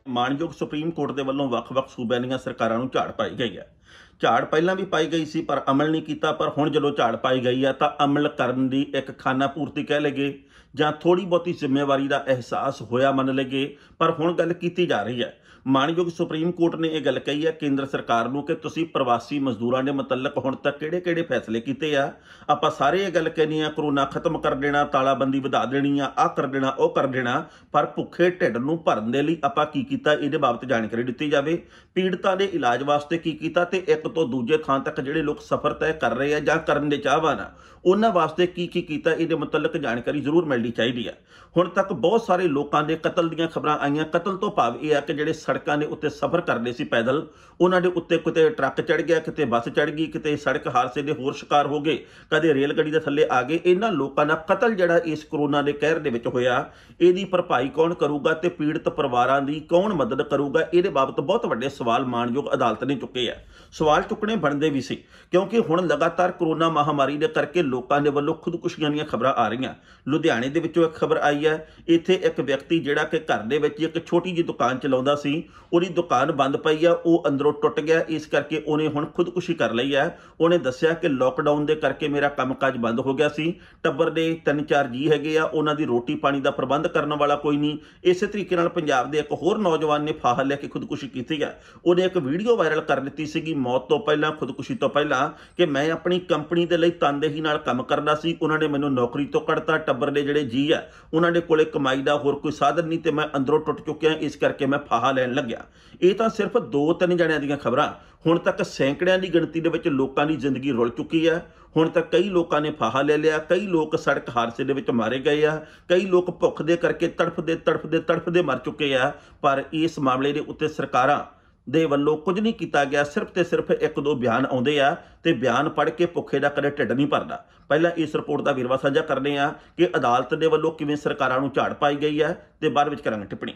Speaker 1: ਮਾਣਯੋਗ ਸੁਪਰੀਮ ਕੋਰਟ ਦੇ ਵੱਲੋਂ ਵੱਖ-ਵੱਖ ਸੂਬਿਆਂ ਦੀਆਂ ਸਰਕਾਰਾਂ ਨੂੰ ਝਾੜ ਪਾਈ ਗਈ ਹੈ। ਝਾੜ ਪਹਿਲਾਂ ਵੀ ਪਾਈ ਗਈ ਸੀ ਪਰ ਅਮਲ ਨਹੀਂ ਕੀਤਾ, ਪਰ ਹੁਣ ਜਦੋਂ ਝਾੜ ਪਾਈ ਗਈ ਆ ਤਾਂ ਅਮਲ ਕਰਨ ਦੀ ਇੱਕ ਖਾਨਾ ਪੂਰਤੀ ਕਹਿ ਲਈਏ ਜਾਂ ਥੋੜੀ ਬਹੁਤੀ ਜ਼ਿੰਮੇਵਾਰੀ ਦਾ ਅਹਿਸਾਸ ਹੋਇਆ ਮੰਨ ਲਈਏ, ਪਰ ਹੁਣ ਗੱਲ ਕੀਤੀ ਜਾ ਰਹੀ ਹੈ। ਮਾਣਯੋਗ ਸੁਪਰੀਮ ਕੋਰਟ ਨੇ ਇਹ ਗੱਲ ਕਹੀ ਹੈ ਕੇਂਦਰ ਸਰਕਾਰ ਨੂੰ ਕਿ ਤੁਸੀਂ ਪ੍ਰਵਾਸੀ ਮਜ਼ਦੂਰਾਂ ਦੇ ਮੁਤਲਕ ਹੁਣ ਤੱਕ ਕਿਹੜੇ-ਕਿਹੜੇ ਫੈਸਲੇ ਕੀਤੇ ਆ। ਆਪਾਂ ਸਾਰੇ ਇਹ ਗੱਲ ਕਹਿੰਦੇ ਆ ਕਰੋਨਾ ਖਤਮ ਕਰ ਦੇਣਾ, ਤਾਲਾਬੰਦੀ ਵਧਾ ਦੇਣੀ ਆ, ਆਹ ਕਰ ਦੇਣਾ, ਉਹ ਕਰ ਦੇਣਾ, ਪਰ ਭੁੱਖੇ ਢਿੱਡ ਨੂੰ ਭਰਨ ਦੇ ਲਈ ਆਪਾਂ ਕੀ ਕੀਤਾ ਇਹਦੇ ਬਾਬਤ ਜਾਣਕਾਰੀ ਦਿੱਤੀ ਜਾਵੇ। ਪੀੜਤਾਂ ਦੇ ਇਲਾਜ ਵਾਸਤੇ ਕੀ ਕੀਤਾ ਤੇ ਇੱਕ ਤੋਂ ਦੂਜੇ ਥਾਂ ਤੱਕ ਜਿਹੜੇ ਲੋਕ ਸਫ਼ਰ ਤੈਅ ਕਰ ਰਹੇ ਆ ਜਾਂ ਕਰਨ ਦੇ ਚਾਹਵਾਨ ਆ ਉਹਨਾਂ ਵਾਸਤੇ ਕੀ ਕੀਤਾ ਇਹਦੇ ਮੁਤਲਕ ਜਾਣਕਾਰੀ ਜ਼ਰੂਰ ਮਿਲਣੀ ਚਾਹੀਦੀ ਹੈ। ਹੁਣ ਤੱਕ ਬਹੁਤ ਸਾਰੇ ਲੋਕਾਂ ਦੇ ਕਤਲ ਦੀਆਂ ਖਬਰਾਂ ਆਈਆਂ। ਕਤਲ ਤੋਂ ਭਾਵ ਇਹ ਆ ਕਿ ਜਿਹੜੇ ਸੜਕਾਂ ਦੇ ਉੱਤੇ ਸਫ਼ਰ ਕਰਦੇ ਸੀ ਪੈਦਲ, ਉਹਨਾਂ ਦੇ ਉੱਤੇ ਕਿਤੇ ਟਰੱਕ ਚੜ੍ਹ ਗਿਆ, ਕਿਤੇ ਬੱਸ ਚੜ੍ਹ ਗਈ, ਕਿਤੇ ਸੜਕ ਹਾਦਸੇ ਦੇ ਹੋਰ ਸ਼ਿਕਾਰ ਹੋ ਗਏ, ਕਦੇ ਰੇਲ ਗੱਡੀ ਦੇ ਥੱਲੇ ਆ ਗਏ। ਇਹਨਾਂ ਲੋਕਾਂ ਦਾ ਕਤਲ ਜਿਹੜਾ ਇਸ ਕਰੋਨਾ ਦੇ ਕਹਿਰ ਦੇ ਵਿੱਚ ਹੋਇਆ, ਇਹਦੀ ਭਰਪਾਈ ਕੌਣ ਕਰੂਗਾ ਤੇ ਪੀੜਤ ਪਰਿਵਾਰਾਂ ਦੀ ਕੌਣ ਮਦਦ ਕਰੂਗਾ, ਇਹਦੇ ਬਾਬਤ ਬਹੁਤ ਵੱਡੇ ਸਵਾਲ ਮਾਣਯੋਗ ਅਦਾਲਤ ਨੇ ਚੁੱਕੇ ਆ। ਸਵਾਲ ਚੁੱਕਣੇ ਬਣਦੇ ਵੀ ਸੀ ਕਿਉਂਕਿ ਹੁਣ ਲਗਾਤਾਰ ਕਰੋਨਾ ਮਹਾਮਾਰੀ ਦੇ ਕਰਕੇ ਲੋਕਾਂ ਦੇ ਵੱਲੋਂ ਖੁਦਕੁਸ਼ੀਆਂ ਦੀਆਂ ਖਬਰਾਂ ਆ ਰਹੀਆਂ। ਲੁਧਿਆਣੇ ਦੇ ਵਿੱਚੋਂ ਇੱਕ ਖਬਰ ਆਈ ਹੈ, ਇੱਥੇ ਇੱਕ ਵਿਅਕਤੀ ਜਿਹੜਾ ਕਿ ਘਰ ਦੇ ਵਿੱਚ ਇੱਕ ਛੋਟੀ ਜਿਹੀ ਦੁਕਾਨ ਚਲਾਉਂਦਾ ਸੀ, ਉਹਦੀ ਦੁਕਾਨ ਬੰਦ ਪਈ ਆ, ਉਹ ਅੰਦਰੋਂ ਟੁੱਟ ਗਿਆ, ਇਸ ਕਰਕੇ ਉਹਨੇ ਹੁਣ ਖੁਦਕੁਸ਼ੀ ਕਰ ਲਈ ਹੈ। ਉਹਨੇ ਦੱਸਿਆ ਕਿ ਲੋਕਡਾਊਨ ਦੇ ਕਰਕੇ ਮੇਰਾ ਕੰਮਕਾਜ ਬੰਦ ਹੋ ਗਿਆ ਸੀ, ਟੱਬਰ ਦੇ 3-4 ਜੀ ਹੈਗੇ ਆ, ਉਹਨਾਂ ਦੀ ਰੋਟੀ ਪਾਣੀ ਦਾ ਪ੍ਰਬੰਧ ਕਰਨ ਵਾਲਾ ਕੋਈ ਨਹੀਂ। ਇਸੇ ਤਰੀਕੇ ਨਾਲ ਪੰਜਾਬ ਦੇ ਇੱਕ ਹੋਰ ਨੌਜਵਾਨ ਨੇ ਫਾਹਾ ਲੈ ਕੇ ਖੁਦਕੁਸ਼ੀ ਕੀਤੀ ਹੈ। ਉਹਨੇ ਇੱਕ ਵੀਡੀਓ ਵਾਇਰਲ ਕਰ ਦਿੱਤੀ ਸੀਗੀ ਮੌਤ ਤੋਂ ਪਹਿਲਾਂ, ਖੁਦਕੁਸ਼ੀ ਤੋਂ ਪਹਿਲਾਂ, ਕਿ ਮੈਂ ਆਪਣੀ ਕੰਪਨੀ ਦੇ ਲਈ ਤਨਦੇਹੀ ਨਾਲ ਕੰਮ ਕਰਦਾ ਸੀ, ਉਹਨਾਂ ਨੇ ਮੈਨੂੰ ਨੌਕਰੀ ਤੋਂ ਕੱਢਤਾ, ਟੱਬਰ ਦੇ ਜਿਹੜੇ ਜੀ ਆ ਉਹਨਾਂ ਦੇ ਕੋਲੇ ਕਮਾਈ ਦਾ ਹੋਰ ਕੋਈ ਸਾਧਨ ਨਹੀਂ ਤੇ ਮੈਂ ਅੰਦਰੋਂ ਟੁੱਟ ਚੁੱਕਿਆ, ਇਸ ਕਰਕੇ ਮੈਂ ਫਾਹਾ ਲੈਣ ਲੱਗਿਆ। ਇਹ ਤਾਂ ਸਿਰਫ 2-3 ਜਣਿਆਂ ਦੀਆਂ ਖਬਰਾਂ, ਹੁਣ ਤੱਕ ਸੈਂਕੜਿਆਂ ਦੀ ਗਿਣਤੀ ਦੇ ਵਿੱਚ ਲੋਕਾਂ ਦੀ ਜ਼ਿੰਦਗੀ ਰੁਲ ਚੁੱਕੀ ਹੈ। ਹੁਣ ਤੱਕ ਕਈ ਲੋਕਾਂ ਨੇ ਫਾਹਾ ਲੈ ਲਿਆ, ਕਈ ਲੋਕ ਸੜਕ ਹਾਦਸੇ ਦੇ ਵਿੱਚ ਮਾਰੇ ਗਏ ਆ, ਕਈ ਲੋਕ ਭੁੱਖ ਦੇ ਕਰਕੇ ਤੜਫਦੇ ਮਰ ਚੁੱਕੇ ਆ। ਪਰ ਇਸ ਮਾਮਲੇ ਦੇ ਉੱਤੇ ਸਰਕਾਰਾਂ ਦੇ ਵੱਲੋਂ ਕੁਝ ਨਹੀਂ ਕੀਤਾ ਗਿਆ, ਸਿਰਫ ਤੇ ਸਿਰਫ 1-2 ਬਿਆਨ ਆਉਂਦੇ ਆ ਤੇ ਬਿਆਨ ਪੜ੍ਹ ਕੇ ਭੁੱਖੇ ਦਾ ਕਦੇ ਢਿੱਡ ਨਹੀਂ ਭਰਦਾ। ਪਹਿਲਾਂ ਇਸ ਰਿਪੋਰਟ ਦਾ ਵੇਰਵਾ ਸਾਂਝਾ ਕਰਦੇ ਆ ਕਿ ਅਦਾਲਤ ਦੇ ਵੱਲੋਂ ਕਿਵੇਂ ਸਰਕਾਰਾਂ ਨੂੰ ਝਾੜ ਪਾਈ ਗਈ ਹੈ ਤੇ ਬਾਅਦ ਵਿੱਚ ਕਰਾਂਗੇ ਟਿੱਪਣੀ।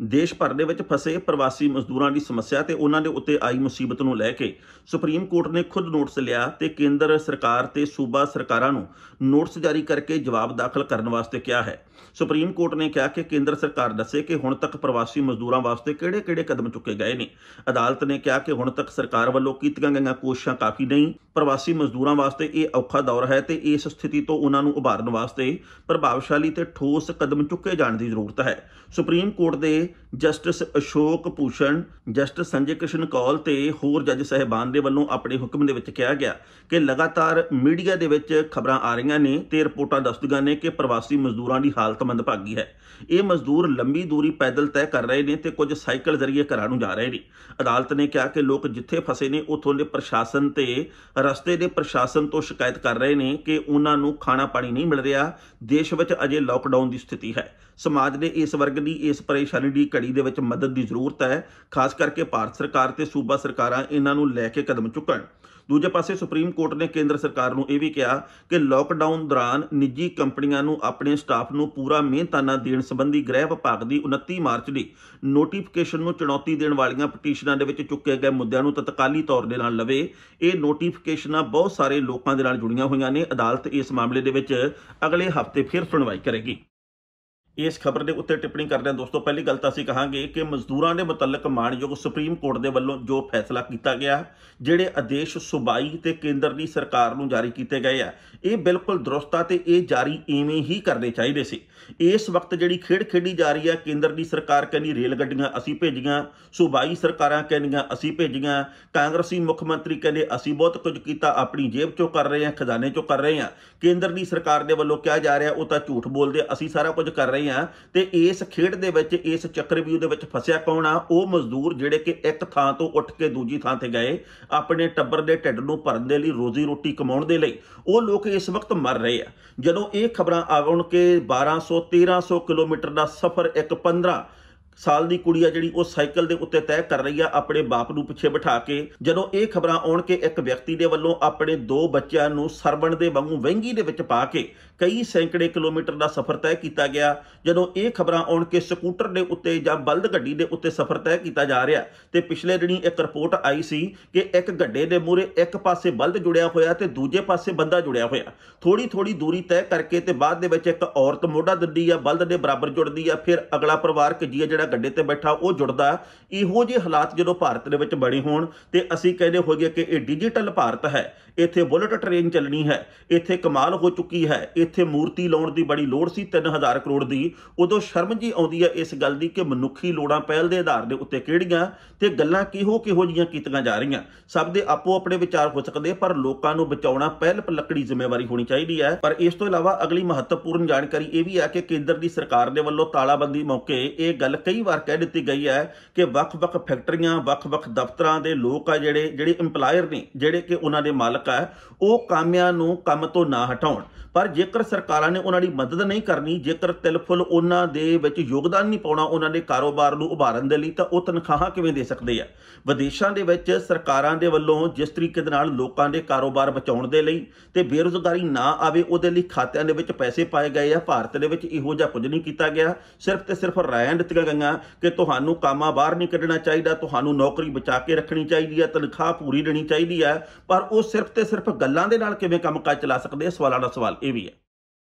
Speaker 1: ਦੇਸ਼ ਭਰ ਦੇ ਵਿੱਚ ਫਸੇ ਪ੍ਰਵਾਸੀ ਮਜ਼ਦੂਰਾਂ ਦੀ ਸਮੱਸਿਆ ਤੇ ਉਹਨਾਂ ਦੇ ਉੱਤੇ ਆਈ ਮੁਸੀਬਤ ਨੂੰ ਲੈ ਕੇ ਸੁਪਰੀਮ ਕੋਰਟ ਨੇ ਖੁਦ ਨੋਟਿਸ ਲਿਆ ਤੇ ਕੇਂਦਰ ਸਰਕਾਰ ਤੇ ਸੂਬਾ ਸਰਕਾਰਾਂ ਨੂੰ ਨੋਟਿਸ ਜਾਰੀ ਕਰਕੇ ਜਵਾਬ ਦਾਖਲ ਕਰਨ ਵਾਸਤੇ ਕਿਹਾ ਹੈ। ਸੁਪਰੀਮ ਕੋਰਟ ਨੇ ਕਿਹਾ ਕਿ ਕੇਂਦਰ ਸਰਕਾਰ ਦੱਸੇ ਕਿ ਹੁਣ ਤੱਕ ਪ੍ਰਵਾਸੀ ਮਜ਼ਦੂਰਾਂ ਵਾਸਤੇ ਕਿਹੜੇ-ਕਿਹੜੇ ਕਦਮ ਚੁੱਕੇ ਗਏ ਨੇ। ਅਦਾਲਤ ਨੇ ਕਿਹਾ ਕਿ ਹੁਣ ਤੱਕ ਸਰਕਾਰ ਵੱਲੋਂ ਕੀਤੀਆਂ ਗਈਆਂ ਕੋਸ਼ਿਸ਼ਾਂ ਕਾਫੀ ਨਹੀਂ। ਪ੍ਰਵਾਸੀ ਮਜ਼ਦੂਰਾਂ ਵਾਸਤੇ ਇਹ ਔਖਾ ਦੌਰ ਹੈ ਤੇ ਇਸ ਸਥਿਤੀ ਤੋਂ ਉਹਨਾਂ ਨੂੰ ਉਭਾਰਨ ਵਾਸਤੇ ਪ੍ਰਭਾਵਸ਼ਾਲੀ ਤੇ ਠੋਸ ਕਦਮ ਚੁੱਕੇ ਜਾਣ ਦੀ ਜ਼ਰੂਰਤ ਹੈ। ਸੁਪਰੀਮ ਕੋਰਟ ਦੇ ਜਸਟਿਸ ਅਸ਼ੋਕ ਭੂਸ਼ਣ, ਜਸਟਿਸ ਸੰਜੇ ਕ੍ਰਿਸ਼ਨ ਕੌਲ ਤੇ ਹੋਰ ਜੱਜ ਸਾਹਿਬਾਨ ਦੇ ਵੱਲੋਂ ਆਪਣੇ ਹੁਕਮ ਦੇ ਵਿੱਚ ਕਿਹਾ ਗਿਆ ਕਿ ਲਗਾਤਾਰ ਮੀਡੀਆ ਦੇ ਵਿੱਚ ਖਬਰਾਂ ਆ ਰਹੀਆਂ ਨੇ ਤੇ ਰਿਪੋਰਟਾਂ ਦੱਸਦੀਆਂ ਨੇ ਕਿ ਪ੍ਰਵਾਸੀ ਮਜ਼ਦੂਰਾਂ ਦੀ ਹਾਲਤ ਮੰਦਭਾਗੀ ਹੈ। ਇਹ ਮਜ਼ਦੂਰ ਲੰਬੀ ਦੂਰੀ ਪੈਦਲ ਤੈਅ ਕਰ ਰਹੇ ਨੇ ਤੇ ਕੁਝ ਸਾਈਕਲ ਜ਼ਰੀਏ ਘਰਾਂ ਨੂੰ ਜਾ ਰਹੇ ਨੇ। ਅਦਾਲਤ ਨੇ ਕਿਹਾ ਕਿ ਲੋਕ ਜਿੱਥੇ ਫਸੇ ਨੇ ਉੱਥੋਂ ਦੇ ਪ੍ਰਸ਼ਾਸਨ ਤੇ ਰਸਤੇ ਦੇ ਪ੍ਰਸ਼ਾਸਨ ਤੋਂ ਸ਼ਿਕਾਇਤ ਕਰ ਰਹੇ ਨੇ ਕਿ ਉਹਨਾਂ ਨੂੰ ਖਾਣਾ ਪਾਣੀ ਨਹੀਂ ਮਿਲ ਰਿਹਾ। ਦੇਸ਼ ਵਿੱਚ ਅਜੇ ਲਾਕਡਾਊਨ ਦੀ ਸਥਿਤੀ ਹੈ। ਸਮਾਜ ਦੇ ਇਸ ਵਰਗ ਦੀ ਇਸ ਪਰੇਸ਼ਾਨੀ ਦੀ ਘੜੀ ਦੇ ਵਿੱਚ ਮਦਦ ਦੀ ਜ਼ਰੂਰਤ ਹੈ। ਖਾਸ ਕਰਕੇ ਭਾਰਤ ਸਰਕਾਰ ਤੇ ਸੂਬਾ ਸਰਕਾਰਾਂ ਇਹਨਾਂ ਨੂੰ ਲੈ ਕੇ ਕਦਮ ਚੁੱਕਣ। ਦੂਜੇ ਪਾਸੇ ਸੁਪਰੀਮ ਕੋਰਟ ਨੇ ਕੇਂਦਰ ਸਰਕਾਰ ਨੂੰ ਇਹ ਵੀ ਕਿਹਾ ਕਿ ਲਾਕਡਾਊਨ ਦੌਰਾਨ ਨਿੱਜੀ ਕੰਪਨੀਆਂ ਨੂੰ ਆਪਣੇ ਸਟਾਫ ਨੂੰ ਪੂਰਾ ਮਿਹਨਤਾਨਾ ਦੇਣ ਸੰਬੰਧੀ ਗ੍ਰਹਿ ਵਿਭਾਗ ਦੀ 29 ਮਾਰਚ ਦੀ ਨੋਟੀਫਿਕੇਸ਼ਨ ਨੂੰ ਚੁਣੌਤੀ ਦੇਣ ਵਾਲੀਆਂ ਪਟੀਸ਼ਨਾਂ ਦੇ ਵਿੱਚ ਚੁੱਕੇ ਗਏ ਮੁੱਦਿਆਂ ਨੂੰ ਤਤਕਾਲੀ ਤੌਰ ਦੇ ਨਾਲ ਲਵੇ। ਇਹ ਨੋਟੀਫਿਕੇਸ਼ਨਾਂ ਬਹੁਤ ਸਾਰੇ ਲੋਕਾਂ ਦੇ ਨਾਲ ਜੁੜੀਆਂ ਹੋਈਆਂ ਨੇ। ਅਦਾਲਤ ਇਸ ਮਾਮਲੇ ਦੇ ਵਿੱਚ ਅਗਲੇ ਹਫ਼ਤੇ ਫਿਰ ਸੁਣਵਾਈ ਕਰੇਗੀ। ਇਸ ਖਬਰ ਦੇ ਉੱਤੇ ਟਿੱਪਣੀ ਕਰਦਿਆਂ ਦੋਸਤੋ ਪਹਿਲੀ ਗੱਲ ਤਾਂ ਅਸੀਂ ਕਹਾਂਗੇ ਕਿ ਮਜ਼ਦੂਰਾਂ ਦੇ ਮੁਤਲਕ ਮਾਣਯੋਗ ਸੁਪਰੀਮ ਕੋਰਟ ਦੇ ਵੱਲੋਂ ਜੋ ਫੈਸਲਾ ਕੀਤਾ ਗਿਆ, ਜਿਹੜੇ ਆਦੇਸ਼ ਸੂਬਾਈ ਤੇ ਕੇਂਦਰ ਦੀ ਸਰਕਾਰ ਨੂੰ ਜਾਰੀ ਕੀਤੇ ਗਏ ਆ, ਇਹ ਬਿਲਕੁਲ ਦਰੁਸਤ ਆ ਤੇ ਇਹ ਜਾਰੀ ਇਵੇਂ ਹੀ ਕਰਨੇ ਚਾਹੀਦੇ ਸੀ। ਇਸ ਵਕਤ ਜਿਹੜੀ ਖੇਡ ਖੇਡੀ ਜਾ ਰਹੀ ਹੈ, ਕੇਂਦਰ ਦੀ ਸਰਕਾਰ ਕਹਿੰਦੀ ਰੇਲ ਗੱਡੀਆਂ ਅਸੀਂ ਭੇਜੀਆਂ, ਸੂਬਾਈ ਸਰਕਾਰਾਂ ਕਹਿੰਦੀਆਂ ਅਸੀਂ ਭੇਜੀਆਂ, ਕਾਂਗਰਸੀ ਮੁੱਖ ਮੰਤਰੀ ਕਹਿੰਦੇ ਅਸੀਂ ਬਹੁਤ ਕੁਝ ਕੀਤਾ, ਆਪਣੀ ਜੇਬ ਚੋਂ ਕਰ ਰਹੇ ਹਾਂ, ਖਜ਼ਾਨੇ ਚੋਂ ਕਰ ਰਹੇ ਹਾਂ। ਕੇਂਦਰ ਦੀ ਸਰਕਾਰ ਦੇ ਵੱਲੋਂ ਕਿਹਾ ਜਾ ਰਿਹਾ ਉਹ ਤਾਂ ਝੂਠ ਬੋਲਦੇ, ਅਸੀਂ ਸਾਰਾ ਕੁਝ ਕਰ ਰਹੇ ਹਾਂ। ਤੇ ਇਸ ਖੇਡ ਦੇ ਵਿੱਚ, ਇਸ ਚੱਕਰਵਿਊਹ ਦੇ ਵਿੱਚ ਫਸਿਆ ਕੌਣ ਆ? ਉਹ ਮਜ਼ਦੂਰ ਜਿਹੜੇ ਕਿ ਇੱਕ ਥਾਂ ਤੋਂ ਉੱਠ ਕੇ ਦੂਜੀ ਥਾਂ ਤੇ ਗਏ ਆਪਣੇ ਟੱਬਰ ਦੇ ਢਿੱਡ ਨੂੰ ਭਰਨ ਦੇ ਲਈ, ਰੋਜ਼ੀ ਰੋਟੀ ਕਮਾਉਣ ਦੇ ਲਈ। ਉਹ ਲੋਕ ਇਸ ਵਕਤ ਮਰ ਰਹੇ ਆ। ਜਦੋਂ ਇਹ ਖਬਰਾਂ ਆਉਣ ਕਿ 1200-1300 ਕਿਲੋਮੀਟਰ ਦਾ ਸਫ਼ਰ ਇੱਕ 15 ਸਾਲ ਦੀ ਕੁੜੀ ਆ ਜਿਹੜੀ ਉਹ ਸਾਈਕਲ ਦੇ ਉੱਤੇ ਤੈਅ ਕਰ ਰਹੀ ਆ ਆਪਣੇ ਬਾਪ ਨੂੰ ਪਿੱਛੇ ਬਿਠਾ ਕੇ, ਜਦੋਂ ਇਹ ਖਬਰਾਂ ਆਉਣ ਕਿ ਇੱਕ ਵਿਅਕਤੀ ਦੇ ਵੱਲੋਂ ਆਪਣੇ 2 ਬੱਚਿਆਂ ਨੂੰ ਸਰਵਣ ਦੇ ਵਾਂਗੂ ਵਹਿੰਗੀ ਦੇ ਵਿੱਚ ਪਾ ਕੇ ਕਈ ਸੈਂਕੜੇ ਕਿਲੋਮੀਟਰ ਦਾ ਸਫ਼ਰ ਤੈਅ ਕੀਤਾ ਗਿਆ, ਜਦੋਂ ਇਹ ਖਬਰਾਂ ਆਉਣ ਕਿ ਸਕੂਟਰ ਦੇ ਉੱਤੇ ਜਾਂ ਬਲਦ ਗੱਡੀ ਦੇ ਉੱਤੇ ਸਫ਼ਰ ਤੈਅ ਕੀਤਾ ਜਾ ਰਿਹਾ ਤੇ ਪਿਛਲੇ ਦਿਨੀ ਇੱਕ ਰਿਪੋਰਟ ਆਈ ਸੀ ਕਿ ਇੱਕ ਗੱਡੇ ਦੇ ਮੂਹਰੇ ਇੱਕ ਪਾਸੇ ਬਲਦ ਜੁੜਿਆ ਹੋਇਆ ਤੇ ਦੂਜੇ ਪਾਸੇ ਬੰਦਾ ਜੁੜਿਆ ਹੋਇਆ, ਥੋੜੀ ਦੂਰੀ ਤੈਅ ਕਰਕੇ ਤੇ ਬਾਅਦ ਦੇ ਵਿੱਚ ਇੱਕ ਔਰਤ ਮੋਢਾ ਦਿੰਦੀ ਆ, ਬਲਦ ਦੇ ਬਰਾਬਰ ਜੁੜਦੀ ਆ, ਫਿਰ ਅਗਲਾ ਪਰਿਵਾਰਕ ਜੀ ਜਿਹੜਾ ਜਿਹੜਾ ਗੱਡੇ ਤੇ ਬੈਠਾ ਉਹ ਜੁੜਦਾ। ਇਹੋ ਜਿਹੇ ਹਾਲਾਤ ਜਦੋਂ ਭਾਰਤ ਦੇ ਵਿੱਚ ਬਣੇ ਹੋਣ ਤੇ ਅਸੀਂ ਕਹਿੰਦੇ ਹੋਈਏ ਕਿ ਇਹ ਡਿਜੀਟਲ ਭਾਰਤ ਹੈ, ਇੱਥੇ ਬੁਲਟ ਟ੍ਰੇਨ ਚੱਲਣੀ ਹੈ, ਇੱਥੇ ਕਮਾਲ ਹੋ ਚੁੱਕੀ ਹੈ, ਇੱਥੇ ਮੂਰਤੀ ਲਾਉਣ ਦੀ ਬੜੀ ਲੋੜ ਸੀ 3000 ਕਰੋੜ ਦੀ, ਉਦੋਂ ਸ਼ਰਮ ਜੀ ਆਉਂਦੀ ਹੈ ਇਸ ਗੱਲ ਦੀ ਕਿ ਮਨੁੱਖੀ ਲੋੜਾਂ ਪਹਿਲ ਦੇ ਆਧਾਰ ਦੇ ਉੱਤੇ ਕਿਹੜੀਆਂ ਤੇ ਗੱਲਾਂ ਕਿਹੋ ਜਿਹੀਆਂ ਕੀਤੀਆਂ ਜਾ ਰਹੀਆਂ। ਸਭ ਦੇ ਆਪੋ ਆਪਣੇ ਵਿਚਾਰ ਹੋ ਸਕਦੇ, ਪਰ ਲੋਕਾਂ ਨੂੰ ਬਚਾਉਣਾ ਪਹਿਲ ਪਲੱਕੜੀ ਜ਼ਿੰਮੇਵਾਰੀ ਹੋਣੀ ਚਾਹੀਦੀ ਹੈ। ਪਰ ਇਸ ਤੋਂ ਇਲਾਵਾ ਅਗਲੀ ਮਹੱਤਵਪੂਰਨ ਜਾਣਕਾਰੀ ਇਹ ਵੀ ਹੈ ਕਿ ਕੇਂਦਰ ਦੀ ਸਰਕਾਰ ਦੇ ਵੱਲੋਂ ਤਾਲਾਬੰਦੀ ਮੌਕੇ ਇਹ ਗੱਲ ਕਈ ਵਾਰ ਕਹਿ ਦਿੱਤੀ ਗਈ ਹੈ ਕਿ ਵੱਖ-ਵੱਖ ਫੈਕਟਰੀਆਂ, ਵੱਖ-ਵੱਖ ਦਫ਼ਤਰਾਂ ਦੇ ਲੋਕ ਆ ਜਿਹੜੇ ਇੰਪਲਾਇਰ ਨੇ, ਜਿਹੜੇ ਕਿ ਉਹਨਾਂ ਦੇ ਮਾਲਕ ਆ, ਉਹ ਕਾਮਿਆਂ ਨੂੰ ਕੰਮ ਤੋਂ ਨਾ ਹਟਾਉਣ। ਪਰ ਜੇਕਰ ਸਰਕਾਰਾਂ ਨੇ ਉਹਨਾਂ ਦੀ ਮਦਦ ਨਹੀਂ ਕਰਨੀ, ਜੇਕਰ ਤਿਲਫੁਲ ਉਹਨਾਂ ਦੇ ਵਿੱਚ ਯੋਗਦਾਨ ਨਹੀਂ ਪਾਉਣਾ ਉਹਨਾਂ ਦੇ ਕਾਰੋਬਾਰ ਨੂੰ ਉਭਾਰਨ ਦੇ ਲਈ, ਤਾਂ ਉਹ ਤਨਖਾਹਾਂ ਕਿਵੇਂ ਦੇ ਸਕਦੇ ਆ। ਵਿਦੇਸ਼ਾਂ ਦੇ ਵਿੱਚ ਸਰਕਾਰਾਂ ਦੇ ਵੱਲੋਂ ਜਿਸ ਤਰੀਕੇ ਦੇ ਨਾਲ ਲੋਕਾਂ ਦੇ ਕਾਰੋਬਾਰ ਬਚਾਉਣ ਦੇ ਲਈ ਤੇ ਬੇਰੁਜ਼ਗਾਰੀ ਨਾ ਆਵੇ ਉਹਦੇ ਲਈ ਖਾਤਿਆਂ ਦੇ ਵਿੱਚ ਪੈਸੇ ਪਾਏ ਗਏ ਆ। ਭਾਰਤ ਦੇ ਵਿੱਚ ਇਹੋ ਜਿਹਾ ਕੁਝ ਨਹੀਂ ਕੀਤਾ ਗਿਆ। ਸਿਰਫ ਤੇ ਸਿਰਫ ਰਾਇਆਂ ਦਿੱਤੀਆਂ ਗਈਆਂ ਕਿ ਤੁਹਾਨੂੰ ਕੰਮਾਂ ਬਾਹਰ ਨਹੀਂ ਕੱਢਣਾ ਚਾਹੀਦਾ, ਤੁਹਾਨੂੰ ਨੌਕਰੀ ਬਚਾ ਕੇ ਰੱਖਣੀ ਚਾਹੀਦੀ ਹੈ, ਤਨਖਾਹ ਪੂਰੀ ਦੇਣੀ ਚਾਹੀਦੀ ਹੈ। ਪਰ ਉਹ ਸਿਰਫ ਤੇ ਸਿਰਫ ਗੱਲਾਂ ਦੇ ਨਾਲ ਕਿਵੇਂ ਕੰਮਕਾਜ ਚਲਾ ਸਕਦੇ, ਸਵਾਲਾਂ ਦਾ ਸਵਾਲ ਇਹ ਵੀ ਹੈ।